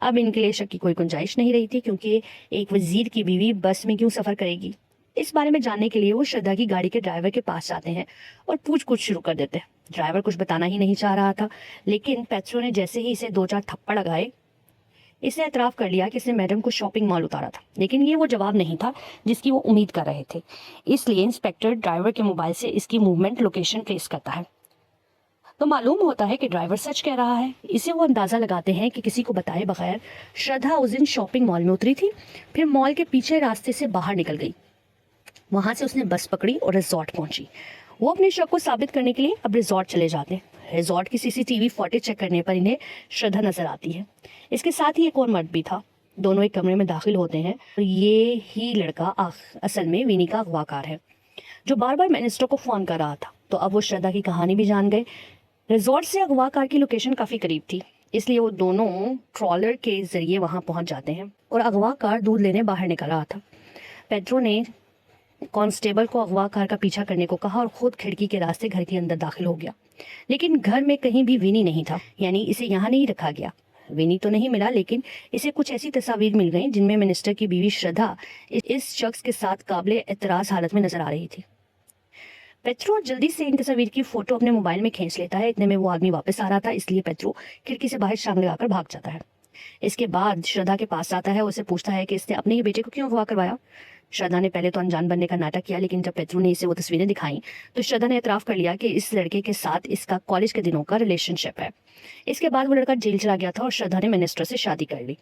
Speaker 1: अब इनके लिए शक की कोई गुंजाइश नहीं रही थी, क्योंकि एक वजीर की बीवी बस में क्यों सफर करेगी। इस बारे में जानने के लिए वो श्रद्धा की गाड़ी के ड्राइवर के पास जाते हैं और पूछ शुरू कर देते हैं। ड्राइवर कुछ बताना ही नहीं चाह रहा था, लेकिन पेट्रो ने जैसे ही इसे 2-4 थप्पड़ लगाए, इसने एतराफ कर लिया कि इसने मैडम को शॉपिंग मॉल उतारा था। लेकिन ये वो जवाब नहीं था जिसकी वो उम्मीद कर रहे थे। इसलिए इंस्पेक्टर ड्राइवर के मोबाइल से इसकी मूवमेंट लोकेशन ट्रेस करता है, तो मालूम होता है कि ड्राइवर सच कह रहा है। इसे वो अंदाजा लगाते हैं कि किसी को बताए बगैर श्रद्धा उस दिन शॉपिंग मॉल में उतरी थी, फिर मॉल के पीछे रास्ते से बाहर निकल गई। वहां से उसने बस पकड़ी और रिजॉर्ट पहुंची। वो अपने शक को साबित करने के लिए अब रिजॉर्ट चले जाते हैं। रिजॉर्ट की सीसीटीवी फुटेज चेक करने पर इन्हें श्रद्धा नजर आती है। इसके साथ ही एक और मर्द भी था। दोनों एक कमरे में दाखिल होते हैं और ये ही लड़का असल में विनी का अगवाकार है, जो बार बार मिनिस्टर को फोन कर रहा था। तो अब वो श्रद्धा की कहानी भी जान गए। रिजॉर्ट से अगवाकार की लोकेशन काफी करीब थी, इसलिए वो दोनों ट्रॉलर के जरिए वहां पहुंच जाते हैं और अगवाकार दूध लेने बाहर निकल रहा था। पेट्रो ने कांस्टेबल को अगवाकार का पीछा करने को कहा और खुद खिड़की के रास्ते घर के अंदर दाखिल हो गया। लेकिन घर में कहीं भी विनी नहीं था, यानी इसे यहाँ नहीं रखा गया। विनी तो नहीं मिला, लेकिन इसे कुछ ऐसी तस्वीर मिल गई जिनमें मिनिस्टर की बीवी श्रद्धा इस शख्स के साथ काबिले एतराज हालत में नजर आ रही थी। पेट्रो जल्दी से इन तस्वीर की फोटो अपने मोबाइल में खींच लेता है। इतने में वो आदमी वापस आ रहा था, इसलिए पेट्रो खिड़की से बाहर छलांग लगाकर भाग जाता है। इसके बाद श्रद्धा के पास आता है, उसे पूछता है कि इसने अपने ही बेटे को क्यों अगवा करवाया। श्रद्धा ने पहले तो अनजान बनने का नाटक किया, लेकिन जब पेट्रो ने इसे वो तस्वीरें दिखाई तो श्रद्धा ने एतराफ कर लिया कि इस लड़के के साथ इसका कॉलेज के दिनों का रिलेशनशिप है। इसके बाद वो लड़का जेल चला गया था और श्रद्धा ने मिनिस्टर से शादी कर ली।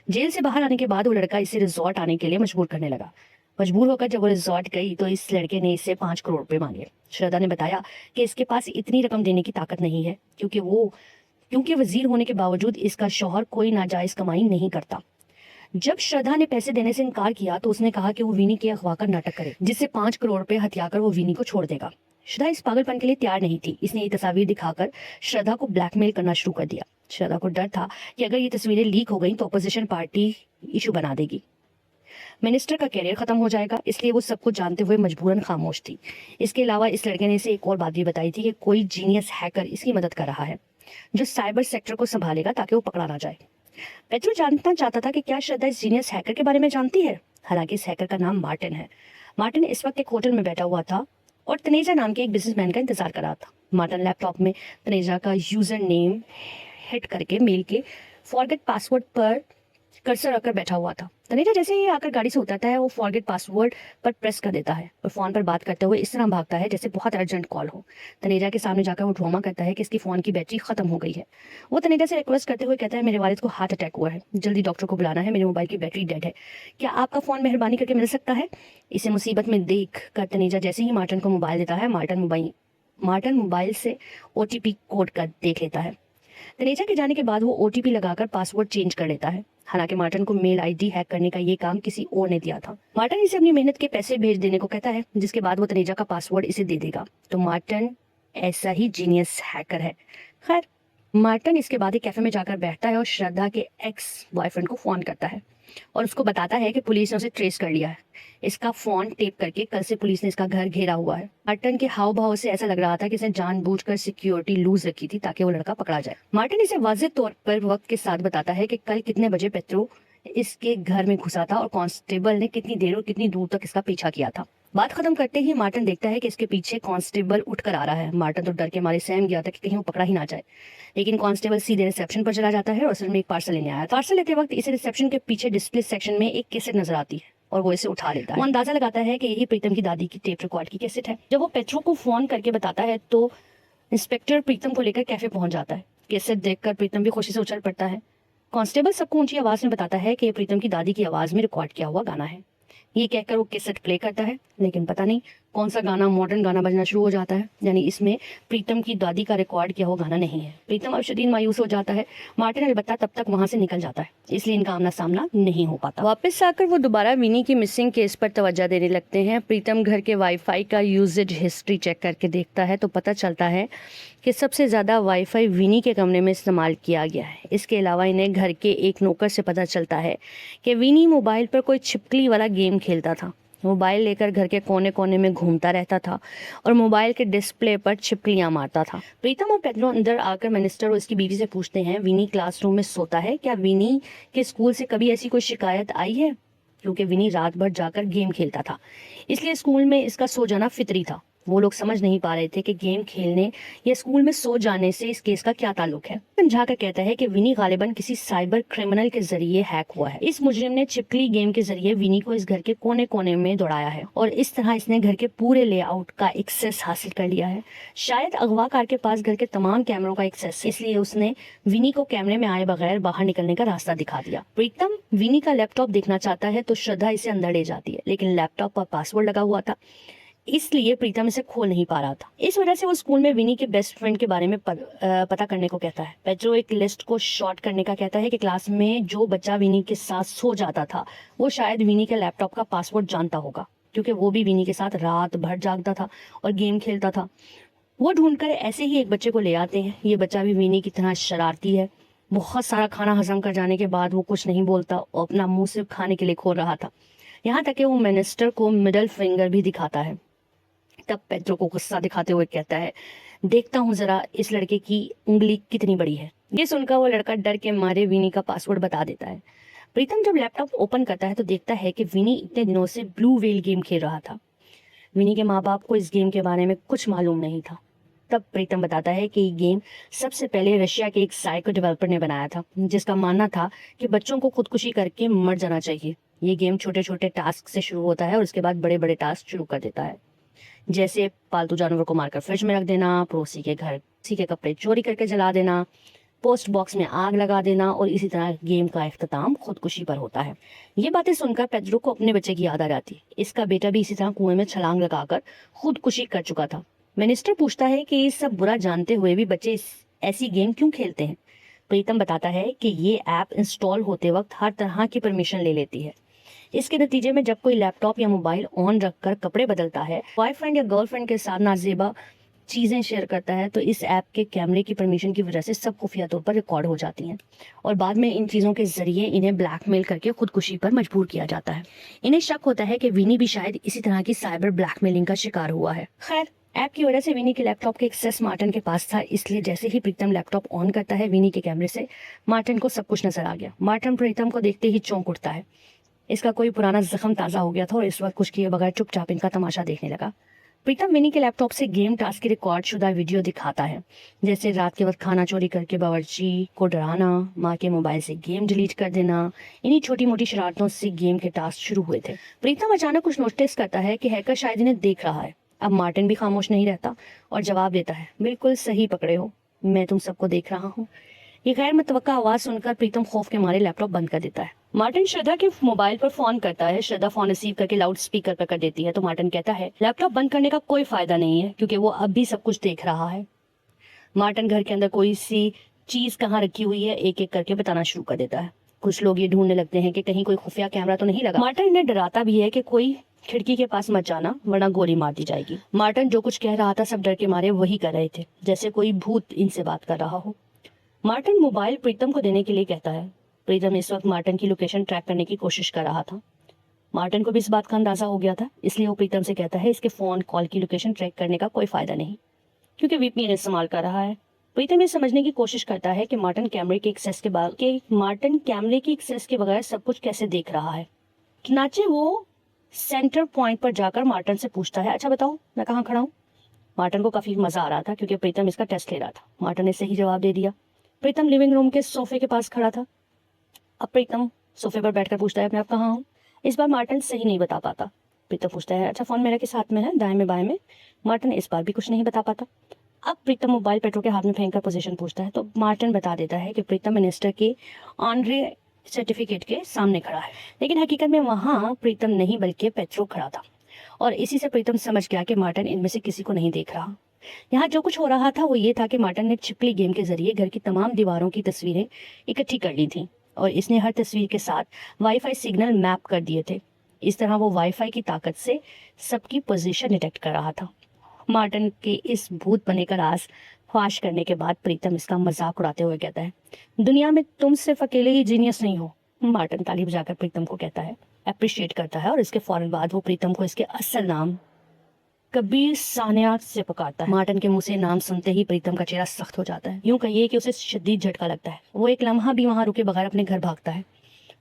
Speaker 1: जेल से बाहर आने के बाद वो लड़का इसे रिजॉर्ट आने के लिए मजबूर करने लगा। मजबूर होकर जब वो रिजॉर्ट गई तो इस लड़के ने इससे 5 करोड़ रुपए मांगे। श्रद्धा ने बताया कि इसके पास इतनी रकम देने की ताकत नहीं है, क्योंकि वजीर होने के बावजूद इसका शौहर कोई नाजायज कमाई नहीं करता। जब श्रद्धा ने पैसे देने से इनकार किया तो उसने कहा कि वो विनी के अगवा का नाटक करे, जिससे 5 करोड़ रुपए हथियाकर वो विनी को छोड़ देगा। श्रद्धा इस पागलपन के लिए तैयार नहीं थी। इसने ये तस्वीर दिखाकर श्रद्धा को ब्लैकमेल करना शुरू कर दिया। श्रद्धा को डर था कि अगर ये तस्वीरें लीक हो गई तो अपोजिशन पार्टी इशू बना देगी, मिनिस्टर का कैरियर खत्म हो जाएगा, इसलिए वो सब कुछ जानते हुए मजबूरन खामोश थी। इसके अलावा इस लड़के ने इसे एक और बात भी बताई थी कि कोई जीनियस हैकर इसकी मदद कर रहा है, जो साइबर सेक्टर को संभालेगा ताकि वो पकड़ा ना जाए। पेट्रो जानना चाहता था कि क्या श्रद्धा इस जीनियस हैकर के बारे में जानती है। हालांकि इस हैकर का नाम मार्टिन है। मार्टिन इस वक्त एक होटल में बैठा हुआ था और तनेजा नाम के एक बिजनेसमैन का इंतजार कर रहा था। मार्टिन लैपटॉप में तनेजा का यूजर नेम हिट करके मेल के फॉरगेट पासवर्ड पर कर्सर रखकर बैठा हुआ था। तनेजा जैसे ही आकर गाड़ी से उतरता है, वो फॉरगेट पासवर्ड पर प्रेस कर देता है और फोन पर बात करते हुए इस तरह भागता है जैसे बहुत अर्जेंट कॉल हो। तनेजा के सामने जाकर वो ड्रामा करता है कि इसकी फोन की बैटरी खत्म हो गई है। वो तनेजा से रिक्वेस्ट करते हुए कहता है, मेरे वालिद को हार्ट अटैक हुआ है, जल्दी डॉक्टर को बुलाना है, मेरे मोबाइल की बैटरी डेड है, क्या आपका फोन मेहरबानी करके मिल सकता है। इसे मुसीबत में देख कर तनेजा जैसे ही मार्टिन को मोबाइल देता है, मार्टिन मोबाइल से OTP कोड कर देख लेता है। तनेजा के जाने के बाद वो OTP लगाकर पासवर्ड चेंज कर लेता है। हालांकि मार्टिन को मेल ID हैक करने का ये काम किसी और ने दिया था। मार्टिन इसे अपनी मेहनत के पैसे भेज देने को कहता है, जिसके बाद वो तनेजा का पासवर्ड इसे दे देगा। तो मार्टिन ऐसा ही जीनियस हैकर है। खैर, मार्टिन इसके बाद एक कैफे में जाकर बैठता है और श्रद्धा के एक्स बॉयफ्रेंड को फोन करता है। और उसको बताता है कि पुलिस ने उसे ट्रेस कर लिया है। इसका फोन टेप करके कल से पुलिस ने इसका घर घेरा हुआ है। मार्टिन के हाव भाव से ऐसा लग रहा था कि इसने जानबूझकर सिक्योरिटी लूज रखी थी ताकि वो लड़का पकड़ा जाए। मार्टिन इसे वाज़ेह तौर पर वक्त के साथ बताता है कि कल कितने बजे पेट्रो इसके घर में घुसा था और कांस्टेबल ने कितनी देर और कितनी दूर तक इसका पीछा किया था। बात खत्म करते ही मार्टिन देखता है कि इसके पीछे कांस्टेबल उठकर आ रहा है। मार्टिन तो डर के मारे सहम गया था कि कहीं वो पकड़ा ही ना जाए, लेकिन कांस्टेबल सीधे रिसेप्शन पर चला जाता है और असल में एक पार्सल लेने आया। पार्सल लेते वक्त इसे रिसेप्शन के पीछे डिस्प्ले सेक्शन में एक कैसेट नजर आती है और वो इसे उठा लेता है। वो अंदाजा लगाता है कि यही प्रीतम की दादी की टेप रिकॉर्ड की कैसेट है। जब वो पेट्रो को फोन करके बताता है तो इंस्पेक्टर प्रीतम को लेकर कैफे पहुंच जाता है। कैसेट देखकर प्रीतम भी खुशी से उछल पड़ता है। कांस्टेबल सबको ऊंची आवाज में बताता है कि ये प्रीतम की दादी की आवाज में रिकॉर्ड किया हुआ गाना है। ये कहकर वो कैसेट प्ले करता है, लेकिन पता नहीं कौन सा गाना मॉडर्न गाना बजना शुरू हो जाता है, यानी इसमें प्रीतम की दादी का रिकॉर्ड किया हुआ गाना नहीं है। प्रीतम अब शदीद मायूस हो जाता है। मार्टिन अलबत्ता तब तक वहां से निकल जाता है, इसलिए इनका आमना सामना नहीं हो पाता। वापस आकर वो दोबारा विनी की मिसिंग केस पर तवज्जो देने लगते हैं। प्रीतम घर के वाईफाई का यूजेज हिस्ट्री चेक करके देखता है तो पता चलता है कि सबसे ज़्यादा वाईफाई विनी के कमरे में इस्तेमाल किया गया है। इसके अलावा इन्हें घर के एक नौकर से पता चलता है कि विनी मोबाइल पर कोई छिपकली वाला गेम खेलता था। मोबाइल लेकर घर के कोने कोने में घूमता रहता था और मोबाइल के डिस्प्ले पर छिपकलियां मारता था। प्रीतम और पेड्रो अंदर आकर मिनिस्टर और उसकी बीवी से पूछते हैं, विनी क्लासरूम में सोता है, क्या विनी के स्कूल से कभी ऐसी कोई शिकायत आई है? क्योंकि विनी रात भर जाकर गेम खेलता था, इसलिए स्कूल में इसका सो जाना फितरी था। वो लोग समझ नहीं पा रहे थे कि गेम खेलने या स्कूल में सो जाने से इस केस का क्या ताल्लुक है। समझाकर कहता है कि विनी गालिबन किसी साइबर क्रिमिनल के जरिए हैक हुआ है। इस मुजरिम ने छिपकली गेम के जरिए विनी को इस घर के कोने कोने में दौड़ाया है और इस तरह इसने घर के पूरे लेआउट का एक्सेस हासिल कर लिया है। शायद अगवाकार के पास घर के तमाम कैमरों का एक्सेस है, इसलिए उसने विनी को कैमरे में आए बगैर बाहर निकलने का रास्ता दिखा दिया। प्रीतम विनी का लैपटॉप देखना चाहता है तो श्रद्धा इसे अंदर ले जाती है, लेकिन लैपटॉप पर पासवर्ड लगा हुआ था, इसलिए प्रीतम इसे खोल नहीं पा रहा था। इस वजह से वो स्कूल में विनी के बेस्ट फ्रेंड के बारे में पता करने को कहता है। पेड्रो एक लिस्ट को शॉर्ट करने का कहता है कि क्लास में जो बच्चा विनी के साथ सो जाता था वो शायद विनी के लैपटॉप का पासवर्ड जानता होगा, क्योंकि वो भी विनी के साथ रात भर जागता था और गेम खेलता था। वो ढूंढकर ऐसे ही एक बच्चे को ले आते हैं। ये बच्चा भी विनी की तरह शरारती है। बहुत सारा खाना हजम कर जाने के बाद वो कुछ नहीं बोलता और अपना मुंह सिर्फ खाने के लिए खोल रहा था, यहाँ तक कि वो मिनिस्टर को मिडल फिंगर भी दिखाता है। तब पेड्रो को गुस्सा दिखाते हुए कहता है, देखता हूँ जरा इस लड़के की उंगली कितनी बड़ी है। ये सुनकर वो लड़का डर के मारे विनी का पासवर्ड बता देता है। प्रीतम जब लैपटॉप ओपन करता है तो देखता है कि विनी इतने दिनों से ब्लू व्हेल गेम खेल रहा था। विनी के माँ बाप को इस गेम के बारे में कुछ मालूम नहीं था। तब प्रीतम बताता है कि ये गेम सबसे पहले रशिया के एक साइको डेवलपर ने बनाया था, जिसका मानना था कि बच्चों को खुदकुशी करके मर जाना चाहिए। ये गेम छोटे छोटे टास्क से शुरू होता है और उसके बाद बड़े बड़े टास्क शुरू कर देता है, जैसे पालतू जानवर को मारकर फ्रिज में रख देना, पड़ोसी के घर किसी के कपड़े चोरी करके जला देना, पोस्ट बॉक्स में आग लगा देना, और इसी तरह गेम का इख्तिताम खुदकुशी पर होता है। ये बातें सुनकर पेड्रो को अपने बच्चे की याद आ जाती है। इसका बेटा भी इसी तरह कुएं में छलांग लगाकर खुदकुशी कर चुका था। मिनिस्टर पूछता है कि ये सब बुरा जानते हुए भी बच्चे ऐसी गेम क्यों खेलते हैं। प्रीतम बताता है कि ये ऐप इंस्टॉल होते वक्त हर तरह की परमिशन ले लेती है। इसके नतीजे में जब कोई लैपटॉप या मोबाइल ऑन रखकर कपड़े बदलता है, बॉयफ्रेंड या गर्लफ्रेंड के साथ नाजेबा चीजें शेयर करता है, तो इस ऐप के कैमरे की परमिशन की वजह से सब खुफिया तौर पर रिकॉर्ड हो जाती हैं और बाद में इन चीजों के जरिए इन्हें ब्लैकमेल करके खुदकुशी पर मजबूर किया जाता है। इन्हें शक होता है कि विनी भी शायद इसी तरह की साइबर ब्लैकमेलिंग का शिकार हुआ है। खैर, ऐप की वजह से विनी के लैपटॉप के एक्सेस मार्टिन के पास था, इसलिए जैसे ही प्रीतम लैपटॉप ऑन करता है विनी के कैमरे से, मार्टिन को सब कुछ नजर आ गया। मार्टिन प्रीतम को देखते ही चौंक उठता है। इसका कोई पुराना जख्म ताज़ा हो गया था और इस वक्त कुछ किए बगैर चुपचाप इनका तमाशा देखने लगा। प्रीतम विनी के लैपटॉप से गेम टास्क की रिकॉर्ड शुदा वीडियो दिखाता है, जैसे रात के वक्त खाना चोरी करके बावर्ची को डराना, माँ के मोबाइल से गेम डिलीट कर देना। इन्हीं छोटी मोटी शरारतों से गेम के टास्क शुरू हुए थे। प्रीतम अचानक कुछ नोटिस करता है कि हैकर शायद इन्हें देख रहा है। अब मार्टिन भी खामोश नहीं रहता और जवाब देता है, बिल्कुल सही पकड़े हो, मैं तुम सबको देख रहा हूँ। ये गैर मुतवक्का आवाज सुनकर प्रीतम खौफ के मारे लैपटॉप बंद कर देता है। मार्टिन श्रद्धा के मोबाइल पर फोन करता है। श्रद्धा फोन रिसीव करके लाउड स्पीकर पर कर देती है तो मार्टिन कहता है, लैपटॉप बंद करने का कोई फायदा नहीं है क्योंकि वो अब भी सब कुछ देख रहा है। मार्टिन घर के अंदर कोई सी चीज कहाँ रखी हुई है एक एक करके बताना शुरू कर देता है। कुछ लोग ये ढूंढने लगते हैं कि कहीं कोई खुफिया कैमरा तो नहीं लगा। मार्टिन इन्हें डराता भी है कि कोई खिड़की के पास मत जाना वरना गोली मार दी जाएगी। मार्टिन जो कुछ कह रहा था सब डर के मारे वही कर रहे थे, जैसे कोई भूत इनसे बात कर रहा हो। मार्टिन मोबाइल प्रीतम को देने के लिए कहता है प्रीतम इस वक्त मार्टन की लोकेशन ट्रैक करने की कोशिश कर रहा था। मार्टन को भी इस बात का अंदाजा हो गया था, इसलिए वो प्रीतम से कहता है इसके फोन कॉल की लोकेशन ट्रैक करने का कोई फायदा नहीं, क्योंकि वीपीएन इस्तेमाल कर रहा है। प्रीतम ये समझने की कोशिश करता है कि मार्टन कैमरे की एक्सेस के बगैर सब कुछ कैसे देख रहा है। चुनाचे वो सेंटर पॉइंट पर जाकर मार्टन से पूछता है, अच्छा बताओ मैं कहाँ खड़ा हूँ। मार्टन को काफी मजा आ रहा था क्योंकि प्रीतम इसका टेस्ट ले रहा था। मार्टन ने सही जवाब दे दिया। प्रीतम लिविंग रूम के सोफे के पास खड़ा था। अब प्रीतम सोफे पर बैठकर पूछता है, मैं आप कहाँ हूँ। इस बार मार्टन सही नहीं बता पाता। प्रीतम पूछता है, अच्छा फोन मेरा किस हाथ में है, दाएं में बाएं में। मार्टन इस बार भी कुछ नहीं बता पाता। अब प्रीतम मोबाइल पेट्रो के हाथ में फेंक कर पोजीशन पूछता है तो मार्टन बता देता है कि प्रीतम मिनिस्टर के ऑनरे सर्टिफिकेट के सामने खड़ा है, लेकिन हकीकत में वहां प्रीतम नहीं बल्कि पेट्रो खड़ा था। और इसी से प्रीतम समझ गया कि मार्टन इनमें से किसी को नहीं देख रहा। यहाँ जो कुछ हो रहा था वो ये था कि मार्टन ने छिपकली गेम के जरिए घर की तमाम दीवारों की तस्वीरें इकट्ठी कर ली थी और इसने हर तस्वीर के साथ वाईफाई सिग्नल मैप कर दिए थे। इस तरह वो वाईफाई की ताकत से सबकी पोजीशन डिटेक्ट कर रहा था। मार्टन के इस भूत बने का राज फाश करने के बाद प्रीतम इसका मजाक उड़ाते हुए कहता है, दुनिया में तुम सिर्फ अकेले ही जीनियस नहीं हो। मार्टन ताली बजाकर प्रीतम को कहता है, अप्रिशिएट करता है और इसके फौरन बाद वो प्रीतम को इसके असल नाम कबीर सान्याल से पुकारता है। मार्टन के मुंह से नाम सुनते ही प्रीतम का चेहरा सख्त हो जाता है। यूं कहिए कि उसे शदीद झटका लगता है। वो एक लम्हा भी वहां रुके बगैर अपने घर भागता है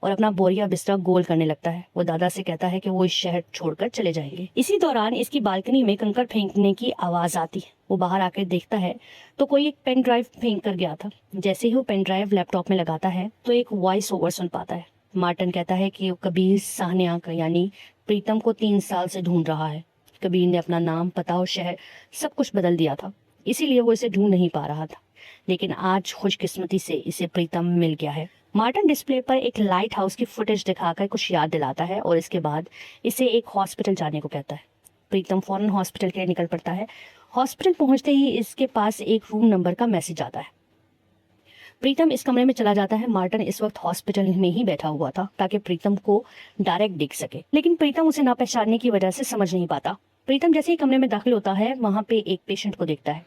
Speaker 1: और अपना बोरिया बिस्तरा गोल करने लगता है। वो दादा से कहता है कि वो इस शहर छोड़कर चले जाएंगे। इसी दौरान इसकी बालकनी में कंकड़ फेंकने की आवाज आती है। वो बाहर आकर देखता है तो कोई एक पेन ड्राइव फेंक कर गया था। जैसे ही वो पेन ड्राइव लैपटॉप में लगाता है तो एक वॉइस ओवर सुन पाता है। मार्टन कहता है कि कबीर साहनिया यानी प्रीतम को 3 साल से ढूंढ रहा है। कबीर ने अपना नाम, पता और शहर सब कुछ बदल दिया था, इसीलिए वो इसे ढूंढ नहीं पा रहा था। लेकिन आज खुशकिस्मती से इसे प्रीतम मिल गया है। मार्टन डिस्प्ले पर एक लाइट हाउस की फुटेज दिखाकर कुछ याद दिलाता है और इसके बाद इसे एक हॉस्पिटल जाने को कहता है। प्रीतम फौरन हॉस्पिटल के लिए निकल पड़ता है। हॉस्पिटल पहुंचते ही इसके पास एक रूम नंबर का मैसेज आता है। प्रीतम इस कमरे में चला जाता है। मार्टन इस वक्त हॉस्पिटल में ही बैठा हुआ था ताकि प्रीतम को डायरेक्ट देख सके, लेकिन प्रीतम उसे ना पहचानने की वजह से समझ नहीं पाता। प्रीतम जैसे ही कमरे में दाखिल होता है वहां पे एक पेशेंट को देखता है।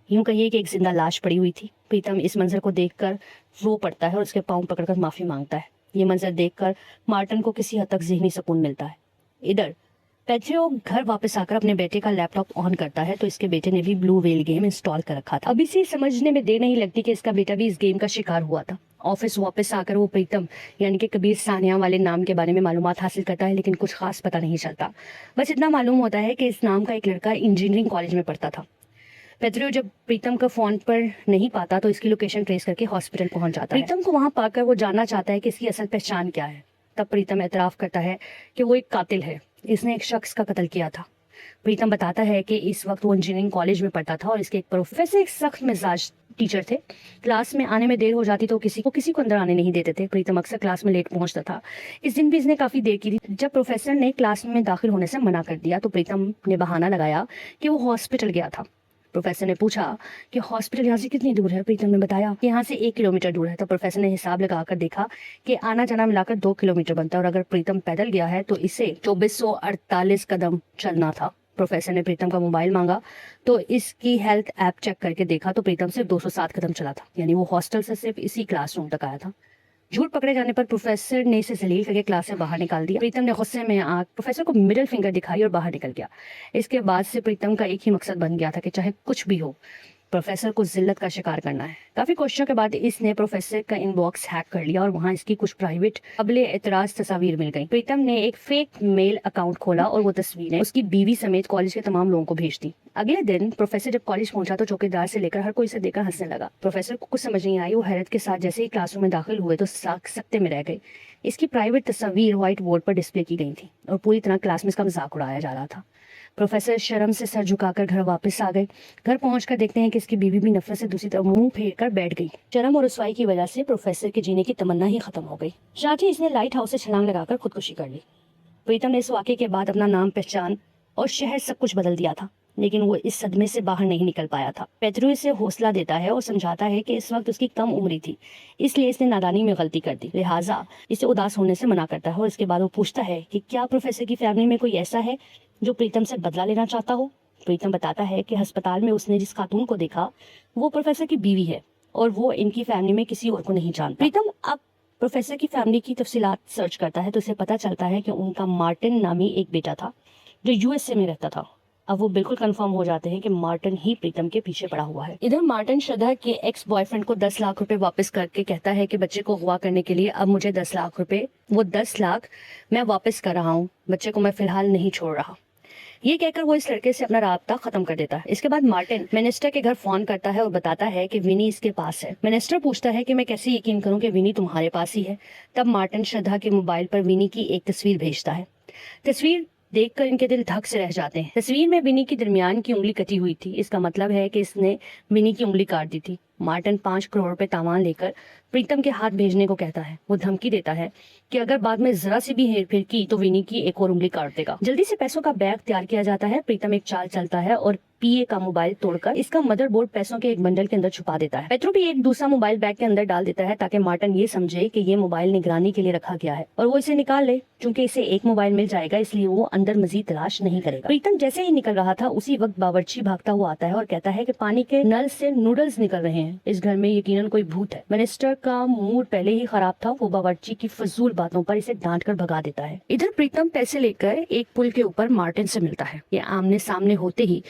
Speaker 1: यूं कहिए कि एक जिंदा लाश पड़ी हुई थी। प्रीतम इस मंजर को देखकर रो पड़ता है और उसके पांव पकड़कर माफी मांगता है। ये मंजर देखकर मार्टन को किसी हद तक ज़हनी सुकून मिलता है। इधर पेट्रियो घर वापस आकर अपने बेटे का लैपटॉप ऑन करता है तो इसके बेटे ने भी ब्लू व्हेल गेम इंस्टॉल कर रखा था। अब इसे समझने में देर नहीं लगती कि इसका बेटा भी इस गेम का शिकार हुआ था। ऑफिस वापस आकर वो प्रीतम यानी कि कबीर सानिया वाले नाम के बारे में मालूमात हासिल करता है, लेकिन कुछ खास पता नहीं चलता। बस इतना मालूम होता है कि इस नाम का एक लड़का इंजीनियरिंग कॉलेज में पढ़ता था। पेट्रियो जब प्रीतम का फोन पर नहीं पाता तो इसकी लोकेशन ट्रेस करके हॉस्पिटल पहुंच जाता है। प्रीतम को वहां पाकर वो जानना चाहता है कि इसकी असल पहचान क्या है। तब प्रीतम एतराफ करता है कि वो एक कातिल है, इसने एक शख्स का कत्ल किया था। प्रीतम बताता है कि इस वक्त वो इंजीनियरिंग कॉलेज में पढ़ता था और इसके एक प्रोफेसर एक सख्त मिजाज टीचर थे। क्लास में आने में देर हो जाती तो किसी को अंदर आने नहीं देते थे। प्रीतम अक्सर क्लास में लेट पहुंचता था। इस दिन भी इसने काफी देर की थी। जब प्रोफेसर ने क्लास में दाखिल होने से मना कर दिया तो प्रीतम ने बहाना लगाया कि वो हॉस्पिटल गया था। प्रोफेसर ने पूछा कि हॉस्पिटल यहाँ से कितनी दूर है। प्रीतम ने बताया कि यहाँ से 1 किलोमीटर दूर है। तो प्रोफेसर ने हिसाब लगाकर देखा कि आना जाना मिलाकर 2 किलोमीटर बनता है और अगर प्रीतम पैदल गया है तो इसे 2448 कदम चलना था। प्रोफेसर ने प्रीतम का मोबाइल मांगा तो इसकी हेल्थ ऐप चेक करके देखा तो प्रीतम सिर्फ 207 कदम चला था, यानी वो हॉस्टल से सिर्फ इसी क्लासरूम तक आया था। झूठ पकड़े जाने पर प्रोफेसर ने इसे जलील करके क्लास से बाहर निकाल दिया। प्रीतम ने गुस्से में आकर प्रोफेसर को मिडिल फिंगर दिखाई और बाहर निकल गया। इसके बाद से प्रीतम का एक ही मकसद बन गया था कि चाहे कुछ भी हो प्रोफेसर को जिल्लत का शिकार करना है। काफी कोशिशों के बाद इसने प्रोफेसर का इनबॉक्स हैक कर लिया और वहां इसकी कुछ प्राइवेट काबिले एतराज तस्वीर मिल गई। प्रीतम ने एक फेक मेल अकाउंट खोला और वो तस्वीरें उसकी बीवी समेत कॉलेज के तमाम लोगों को भेज दी। अगले दिन प्रोफेसर जब कॉलेज पहुंचा तो चौकीदार से लेकर हर कोई इसे देखकर हंसने लगा। प्रोफेसर को कुछ समझ नहीं आई। वो हैरत के साथ जैसे ही क्लासरूम में दाखिल हुए तो सकते में रह गए। इसकी प्राइवेट तस्वीर व्हाइट बोर्ड पर डिस्प्ले की गई थी और पूरी तरह क्लास में इसका मजाक उड़ाया जा रहा था। प्रोफेसर शर्म से सर झुकाकर घर वापस आ गए। घर पहुंचकर देखते हैं कि इसकी बीवी भी नफरत से दूसरी तरफ मुंह फेर कर बैठ गई। शर्म और रुसवाई की वजह से प्रोफेसर के जीने की तमन्ना ही खत्म हो गई। साथ ही इसने लाइट हाउस से छलांग लगाकर खुदकुशी कर ली। प्रीतम ने इस वाक़े के बाद अपना नाम, पहचान और शहर सब कुछ बदल दिया था, लेकिन वो इस सदमे से बाहर नहीं निकल पाया था। पेट्रो इसे हौसला देता है और समझाता है कि इस वक्त उसकी कम उम्र थी, इसलिए इसने नादानी में गलती कर दी, लिहाजा इसे उदास होने से मना करता है। और इसके बाद वो पूछता है कि क्या प्रोफेसर की फैमिली में कोई ऐसा है जो प्रीतम से बदला लेना चाहता हो। प्रीतम बताता है कि अस्पताल में उसने जिस खातून को देखा वो प्रोफेसर की बीवी है और वो इनकी फैमिली में किसी और को नहीं जानता। प्रीतम अब प्रोफेसर की फैमिली की तफसीलात सर्च करता है तो उसे पता चलता है कि उनका मार्टिन नामी एक बेटा था जो यूएसए में रहता था। अब वो बिल्कुल कंफर्म हो जाते हैं कि मार्टिन ही प्रीतम के पीछे पड़ा हुआ है। इधर मार्टिन श्रद्धा के एक्स बॉयफ्रेंड को 10 लाख रुपए वापस करके कहता है कि बच्चे को अगवा करने के लिए अब मुझे 10 लाख रुपए, वो 10 लाख मैं वापस कर रहा हूँ, बच्चे को मैं फिलहाल नहीं छोड़ रहा। ये कहकर वो इस लड़के से अपना राब्ता खत्म कर देता है। इसके बाद मार्टिन मिनिस्टर के घर फोन करता है और बताता है कि विनी इसके पास है। मिनिस्टर पूछता है कि मैं कैसे यकीन करूं कि विनी तुम्हारे पास ही है। तब मार्टिन श्रद्धा के मोबाइल पर विनी की एक तस्वीर भेजता है। तस्वीर देखकर इनके दिल धक से रह जाते हैं। तस्वीर में विनी की दरमियान की उंगली कटी हुई थी। इसका मतलब है कि इसने विनी की उंगली काट दी थी। मार्टिन 5 करोड़ रुपए तावान लेकर प्रीतम के हाथ भेजने को कहता है। वो धमकी देता है कि अगर बाद में जरा सी भी हेरफेर की तो विनी की एक और उंगली काट देगा। जल्दी से पैसों का बैग तैयार किया जाता है। प्रीतम एक चाल चलता है और पीए का मोबाइल तोड़कर इसका मदरबोर्ड पैसों के एक बंडल के अंदर छुपा देता है। पेट्रो भी एक दूसरा मोबाइल बैग के अंदर डाल देता है ताकि मार्टिन ये समझे कि ये मोबाइल निगरानी के लिए रखा गया है और वो इसे निकाल ले। क्योंकि इसे एक मोबाइल मिल जाएगा इसलिए वो अंदर मजीद तलाश नहीं करेगा। प्रीतम जैसे ही निकल रहा था उसी वक्त बावर्ची भागता हुआ आता है और कहता है कि पानी के नल से नूडल्स निकल रहे हैं, इस घर में यकीनन कोई भूत है। मिनिस्टर का मूड पहले ही खराब था। वो बावर्ची की फजूल बातों पर इसे डांट कर भगा देता है। इधर प्रीतम पैसे लेकर एक पुल के ऊपर मार्टिन से मिलता है। ये आमने सामने होते ही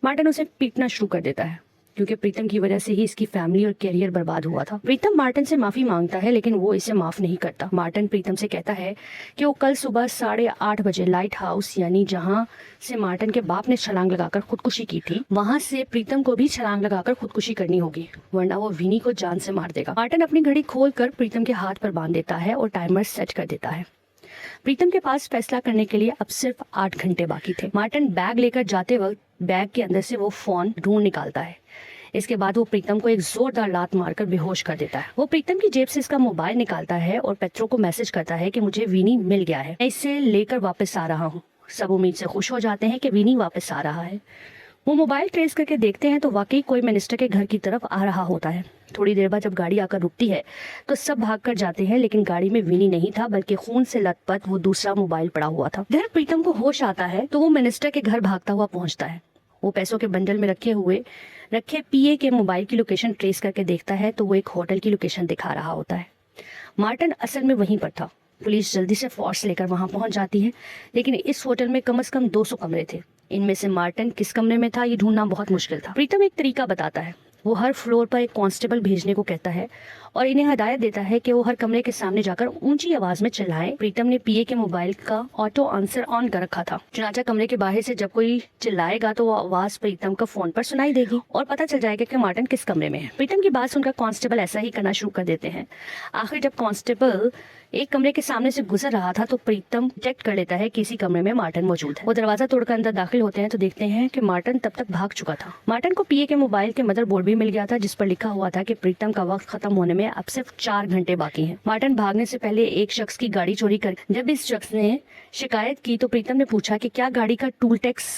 Speaker 1: मार्टिन उसे पीटना शुरू कर देता है क्योंकि प्रीतम की वजह से ही इसकी फैमिली और कैरियर बर्बाद हुआ था। प्रीतम मार्टिन से माफी मांगता है लेकिन वो इसे माफ नहीं करता। मार्टिन प्रीतम से कहता है कि वो कल सुबह 8:30 बजे लाइट हाउस यानी जहाँ से मार्टिन के बाप ने छलांग लगाकर खुदकुशी की थी वहां से प्रीतम को भी छलांग लगाकर खुदकुशी करनी होगी वरना वो विनी को जान से मार देगा। मार्टिन अपनी घड़ी खोलकर प्रीतम के हाथ पर बांध देता है और टाइमर सेट कर देता है। प्रीतम के पास फैसला करने के लिए अब सिर्फ 8 घंटे बाकी थे। मार्टिन बैग लेकर जाते वक्त बैग के अंदर से वो फोन ढूंढ निकालता है। इसके बाद वो प्रीतम को एक जोरदार लात मारकर बेहोश कर देता है। वो प्रीतम की जेब से इसका मोबाइल निकालता है और पेट्रो को मैसेज करता है कि मुझे विनी मिल गया है, मैं इसे लेकर वापस आ रहा हूँ। सब उम्मीद से खुश हो जाते हैं कि विनी वापस आ रहा है। वो मोबाइल ट्रेस करके देखते हैं तो वाकई कोई मिनिस्टर के घर की तरफ आ रहा होता है। थोड़ी देर बाद जब गाड़ी आकर रुकती है तो सब भागकर जाते हैं लेकिन गाड़ी में विनी नहीं था बल्कि खून से लथपथ वो दूसरा मोबाइल पड़ा हुआ था। इधर प्रीतम को होश आता है तो वो मिनिस्टर के घर भागता हुआ पहुंचता है। वो पैसों के बंडल में रखे पीए के मोबाइल की लोकेशन ट्रेस करके देखता है तो वो एक होटल की लोकेशन दिखा रहा होता है। मार्टिन असल में वहीं पर था। पुलिस जल्दी से फोर्स लेकर वहां पहुंच जाती है लेकिन इस होटल में कम से कम 200 कमरे थे। इनमें से मार्टिन किस कमरे में था ये ढूंढना बहुत मुश्किल था। प्रीतम एक तरीका बताता है। वो हर फ्लोर पर एक कांस्टेबल भेजने को कहता है और इन्हें हदायत देता है कि वो हर कमरे के सामने जाकर ऊंची आवाज में चिल्लाएं। प्रीतम ने पीए के मोबाइल का ऑटो आंसर ऑन कर रखा था। चुनाचा कमरे के बाहर से जब कोई चिल्लाएगा तो वो आवाज प्रीतम का फोन पर सुनाई देगी और पता चल जाएगा कि मार्टिन किस कमरे में है। प्रीतम की बात सुनकर कांस्टेबल ऐसा ही करना शुरू कर देते हैं। आखिर जब कांस्टेबल एक कमरे के सामने से गुजर रहा था तो प्रीतम डिटेक्ट कर लेता है कि इसी कमरे में मार्टिन मौजूद है। वो दरवाजा तोड़कर अंदर दाखिल होते हैं तो देखते हैं कि मार्टिन तब तक भाग चुका था। मार्टिन को पीए के मोबाइल के मदरबोर्ड भी मिल गया था जिस पर लिखा हुआ था कि प्रीतम का वक्त खत्म होने में अब सिर्फ 4 घंटे बाकी हैं। मार्टिन भागने से पहले एक शख्स की गाड़ी चोरी कर जब इस शख्स ने शिकायत की तो प्रीतम ने पूछा कि क्या गाड़ी का टूल टैक्स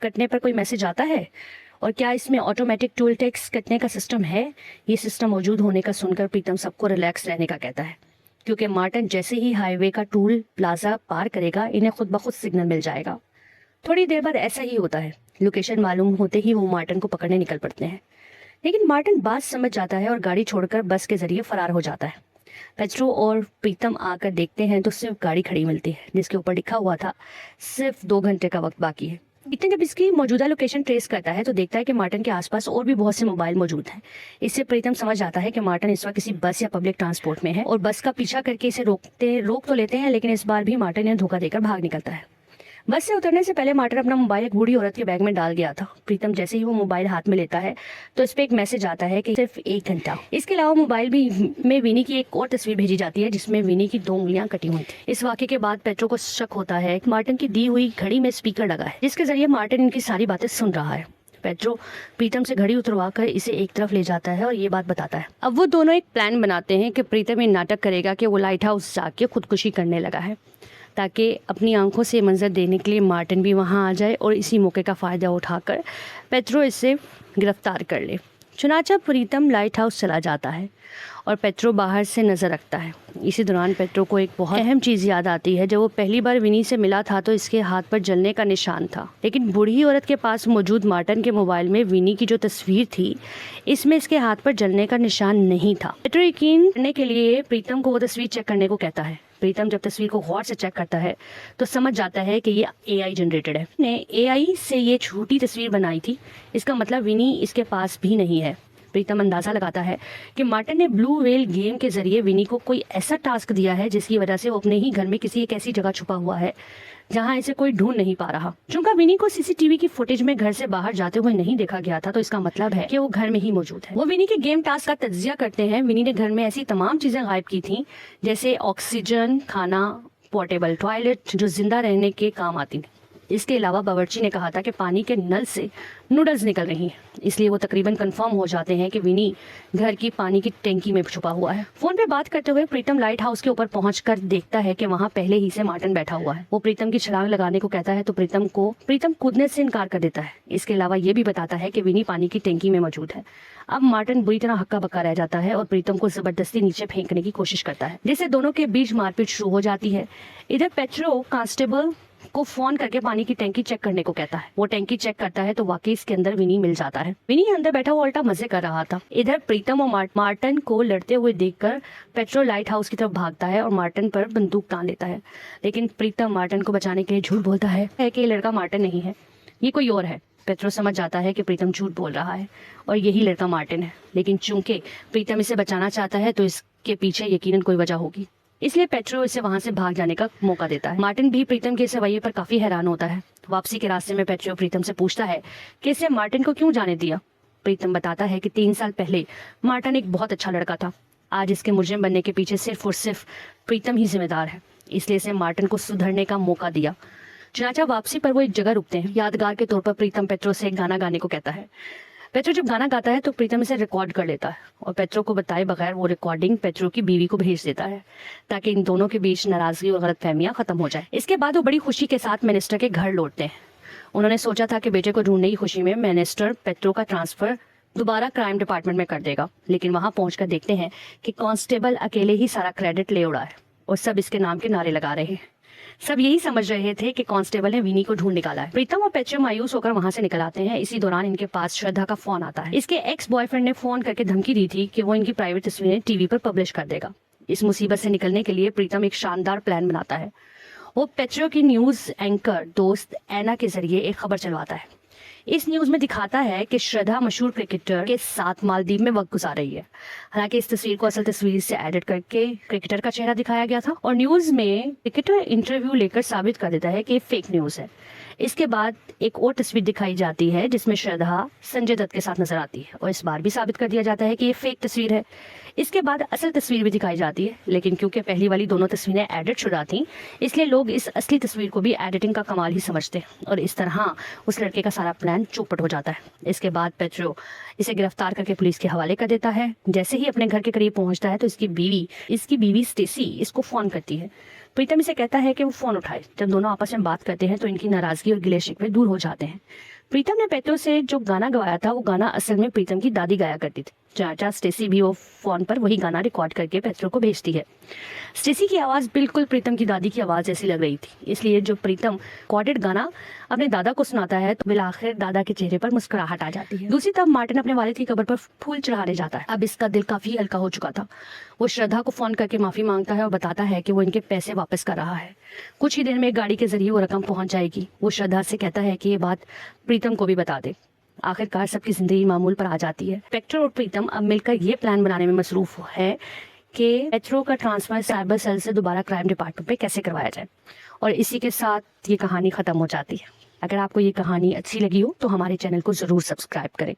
Speaker 1: कटने पर कोई मैसेज आता है और क्या इसमें ऑटोमेटिक टूल टैक्स कटने का सिस्टम है। ये सिस्टम मौजूद होने का सुनकर प्रीतम सबको रिलैक्स रहने का कहता है क्योंकि मार्टिन जैसे ही हाईवे का टूल प्लाजा पार करेगा इन्हें खुद ब खुद सिग्नल मिल जाएगा। थोड़ी देर बाद ऐसा ही होता है। लोकेशन मालूम होते ही वो मार्टिन को पकड़ने निकल पड़ते हैं लेकिन मार्टिन बात समझ जाता है और गाड़ी छोड़कर बस के जरिए फरार हो जाता है। पेट्रो और प्रीतम आकर देखते हैं तो सिर्फ गाड़ी खड़ी मिलती है जिसके ऊपर लिखा हुआ था सिर्फ 2 घंटे का वक्त बाकी है। इतने जब इसकी मौजूदा लोकेशन ट्रेस करता है तो देखता है कि मार्टिन के आसपास और भी बहुत से मोबाइल मौजूद हैं। इससे प्रीतम समझ जाता है कि मार्टिन इस वक्त किसी बस या पब्लिक ट्रांसपोर्ट में है और बस का पीछा करके इसे रोक तो लेते हैं लेकिन इस बार भी मार्टिन ने धोखा देकर भाग निकलता है। बस से उतरने से पहले मार्टिन अपना मोबाइल एक बूढ़ी औरत के बैग में डाल गया था। प्रीतम जैसे ही वो मोबाइल हाथ में लेता है तो इस पे एक मैसेज आता है कि सिर्फ 1 घंटा। इसके अलावा मोबाइल में विनी की एक और तस्वीर भेजी जाती है जिसमें विनी की 2 उंगलियां कटी हुई थी। इस वाक़े के बाद पेट्रो को शक होता है कि मार्टिन की दी हुई घड़ी में स्पीकर लगा है जिसके जरिए मार्टिन इनकी सारी बातें सुन रहा है। पेट्रो प्रीतम से घड़ी उतरवा कर इसे एक तरफ ले जाता है और ये बात बताता है। अब वो दोनों एक प्लान बनाते हैं कि प्रीतम ये नाटक करेगा कि वो लाइट हाउस जाके खुदकुशी करने लगा है ताकि अपनी आंखों से मंजर देने के लिए मार्टिन भी वहां आ जाए और इसी मौके का फ़ायदा उठाकर पेट्रो इसे गिरफ्तार कर ले। चुनाचा प्रीतम लाइट हाउस चला जाता है और पेट्रो बाहर से नज़र रखता है। इसी दौरान पेट्रो को एक बहुत अहम चीज़ याद आती है। जब वो पहली बार विनी से मिला था तो इसके हाथ पर जलने का निशान था, लेकिन बूढ़ी औरत के पास मौजूद मार्टिन के मोबाइल में विनी की जो तस्वीर थी, इसमें इसके हाथ पर जलने का निशान नहीं था। पेट्रो यकीन करने के लिए प्रीतम को वो तस्वीर चेक करने को कहता है। प्रीतम जब तस्वीर को गौर से चेक करता है तो समझ जाता है कि ये AI जनरेटेड है। ने AI से ये झूठी तस्वीर बनाई थी, इसका मतलब विनी इसके पास भी नहीं है। प्रीतम अंदाजा लगाता है कि मार्टिन ने ब्लू व्हेल गेम के जरिए विनी को कोई ऐसा टास्क दिया है जिसकी वजह से वो अपने ही घर में किसी एक ऐसी जगह छुपा हुआ है जहां इसे कोई ढूंढ नहीं पा रहा। चूंकि विनी को CCTV की फुटेज में घर से बाहर जाते हुए नहीं देखा गया था, तो इसका मतलब है कि वो घर में ही मौजूद है। वो विनी के गेम टास्क का तज्जिया करते हैं। विनी ने घर में ऐसी तमाम चीजें गायब की थी, जैसे ऑक्सीजन, खाना, पोर्टेबल टॉयलेट जो जिंदा रहने के काम आती थी। इसके अलावा बावर्ची ने कहा था कि पानी के नल से नूडल्स निकल रही हैं, इसलिए वो तकरीबन कंफर्म हो जाते हैं कि विनी घर की पानी की टैंकी में छुपा हुआ है। फोन पे बात करते हुए प्रीतम लाइट हाउस के ऊपर पहुंचकर देखता है कि वहां पहले ही से मार्टिन बैठा हुआ है। वो प्रीतम की छलांग लगाने को कहता है तो प्रीतम कूदने से इनकार कर देता है। इसके अलावा ये भी बताता है कि विनी पानी की टैंकी में मौजूद है। अब मार्टिन बुरी तरह हक्का बक्का रह जाता है और प्रीतम को जबरदस्ती नीचे फेंकने की कोशिश करता है, जिससे दोनों के बीच मारपीट शुरू हो जाती है। इधर पेट्रो कांस्टेबल को फोन करके पानी की टैंकी चेक करने को कहता है। वो टैंकी चेक करता है तो वाकई इसके अंदर विनी मिल जाता है। विनी अंदर बैठा हुआ उल्टा मजे कर रहा था। इधर प्रीतम और मार्टिन को लड़ते हुए देखकर पेट्रो लाइट हाउस की तरफ भागता है और मार्टिन पर बंदूक तान लेता है, लेकिन प्रीतम मार्टिन को बचाने के लिए झूठ बोलता है कि ये लड़का मार्टिन नहीं है, ये कोई और है। पेट्रो समझ जाता है कि प्रीतम झूठ बोल रहा है और यही लड़का मार्टिन है, लेकिन चूंकि प्रीतम इसे बचाना चाहता है तो इसके पीछे यकीनन कोई वजह होगी, इसलिए पेट्रो इसे वहां से भाग जाने का मौका देता है। मार्टिन भी प्रीतम के इस रवैये पर काफी हैरान होता है। वापसी के रास्ते में पेट्रो प्रीतम से पूछता है कि इसे मार्टिन को क्यों जाने दिया। प्रीतम बताता है कि 3 साल पहले मार्टिन एक बहुत अच्छा लड़का था। आज इसके मुजरिम बनने के पीछे सिर्फ और सिर्फ प्रीतम ही जिम्मेदार है, इसलिए इसे मार्टिन को सुधरने का मौका दिया। चुनाचा वापसी पर वो एक जगह रुकते हैं। यादगार के तौर पर प्रीतम पेट्रो से एक गाना गाने को कहता है। पेट्रो जब गाना गाता है तो प्रीतम इसे रिकॉर्ड कर लेता है और पेट्रो को बताए बगैर वो रिकॉर्डिंग पेट्रो की बीवी को भेज देता है, ताकि इन दोनों के बीच नाराजगी और गलतफहमियां खत्म हो जाए। इसके बाद वो बड़ी खुशी के साथ मिनिस्टर के घर लौटते हैं। उन्होंने सोचा था कि बेटे को ढूंढने की खुशी में मिनिस्टर पेट्रो का ट्रांसफर दोबारा क्राइम डिपार्टमेंट में कर देगा, लेकिन वहां पहुंचकर देखते हैं कि कांस्टेबल अकेले ही सारा क्रेडिट ले उड़ा है और सब इसके नाम के नारे लगा रहे हैं। सब यही समझ रहे थे कि कांस्टेबल ने विनी को ढूंढ निकाला है। प्रीतम और पेट्रो मायूस होकर वहां से निकल आते हैं। इसी दौरान इनके पास श्रद्धा का फोन आता है। इसके एक्स बॉयफ्रेंड ने फोन करके धमकी दी थी कि वो इनकी प्राइवेट तस्वीरें टीवी पर पब्लिश कर देगा। इस मुसीबत से निकलने के लिए प्रीतम एक शानदार प्लान बनाता है। वो पेट्रो की न्यूज एंकर दोस्त एना के जरिए एक खबर चलवाता है। इस न्यूज में दिखाता है कि श्रद्धा मशहूर क्रिकेटर के साथ मालदीव में वक्त गुजार रही है। हालांकि इस तस्वीर को असल तस्वीर से एडिट करके क्रिकेटर का चेहरा दिखाया गया था और न्यूज में क्रिकेटर इंटरव्यू लेकर साबित कर देता है कि ये फेक न्यूज है। इसके बाद एक और तस्वीर दिखाई जाती है जिसमें श्रद्धा संजय दत्त के साथ नजर आती है और इस बार भी साबित कर दिया जाता है कि ये फेक तस्वीर है। इसके बाद असल तस्वीर भी दिखाई जाती है, लेकिन क्योंकि पहली वाली दोनों तस्वीरें एडिट शुदा थी, इसलिए लोग इस असली तस्वीर को भी एडिटिंग का कमाल ही समझते हैं और इस तरह उस लड़के का सारा प्लान चौपट हो जाता है। इसके बाद पेट्रो इसे गिरफ्तार करके पुलिस के हवाले कर देता है। जैसे ही अपने घर के करीब पहुंचता है तो इसकी बीवी स्टेसी इसको फोन करती है। प्रीतम इसे कहता है कि वो फोन उठाए। जब दोनों आपस में बात करते हैं तो इनकी नाराजगी और गिले शिकवे दूर हो जाते हैं। प्रीतम ने पेट्रो से जो गाना गवाया था वो गाना असल में प्रीतम की दादी गाया करती थी। चाचा स्टेसी भी वो फोन पर वही गाना रिकॉर्ड करके पेट्रो को भेजती है। स्टेसी की आवाज़ बिल्कुल प्रीतम की दादी की आवाज़ जैसी लग रही थी, इसलिए जो प्रीतम रिकॉर्डेड गाना अपने दादा को सुनाता है तो बिलाखिर दादा के चेहरे पर मुस्कुराहट आ जाती है। दूसरी तरफ मार्टिन अपने वालिद की कब्र पर फूल चढ़ाने जाता है। अब इसका दिल काफ़ी हल्का हो चुका था। वो श्रद्धा को फ़ोन करके माफ़ी मांगता है और बताता है कि वो इनके पैसे वापस कर रहा है। कुछ ही देर में गाड़ी के जरिए वो रकम पहुँच जाएगी। वो श्रद्धा से कहता है कि ये बात प्रीतम को भी बता दे। आखिरकार सबकी जिंदगी मामूल पर आ जाती है। पेट्रो और प्रीतम अब मिलकर ये प्लान बनाने में मसरूफ है कि पेट्रो का ट्रांसफर साइबर सेल से दोबारा क्राइम डिपार्टमेंट पे कैसे करवाया जाए, और इसी के साथ ये कहानी खत्म हो जाती है। अगर आपको ये कहानी अच्छी लगी हो तो हमारे चैनल को जरूर सब्सक्राइब करें।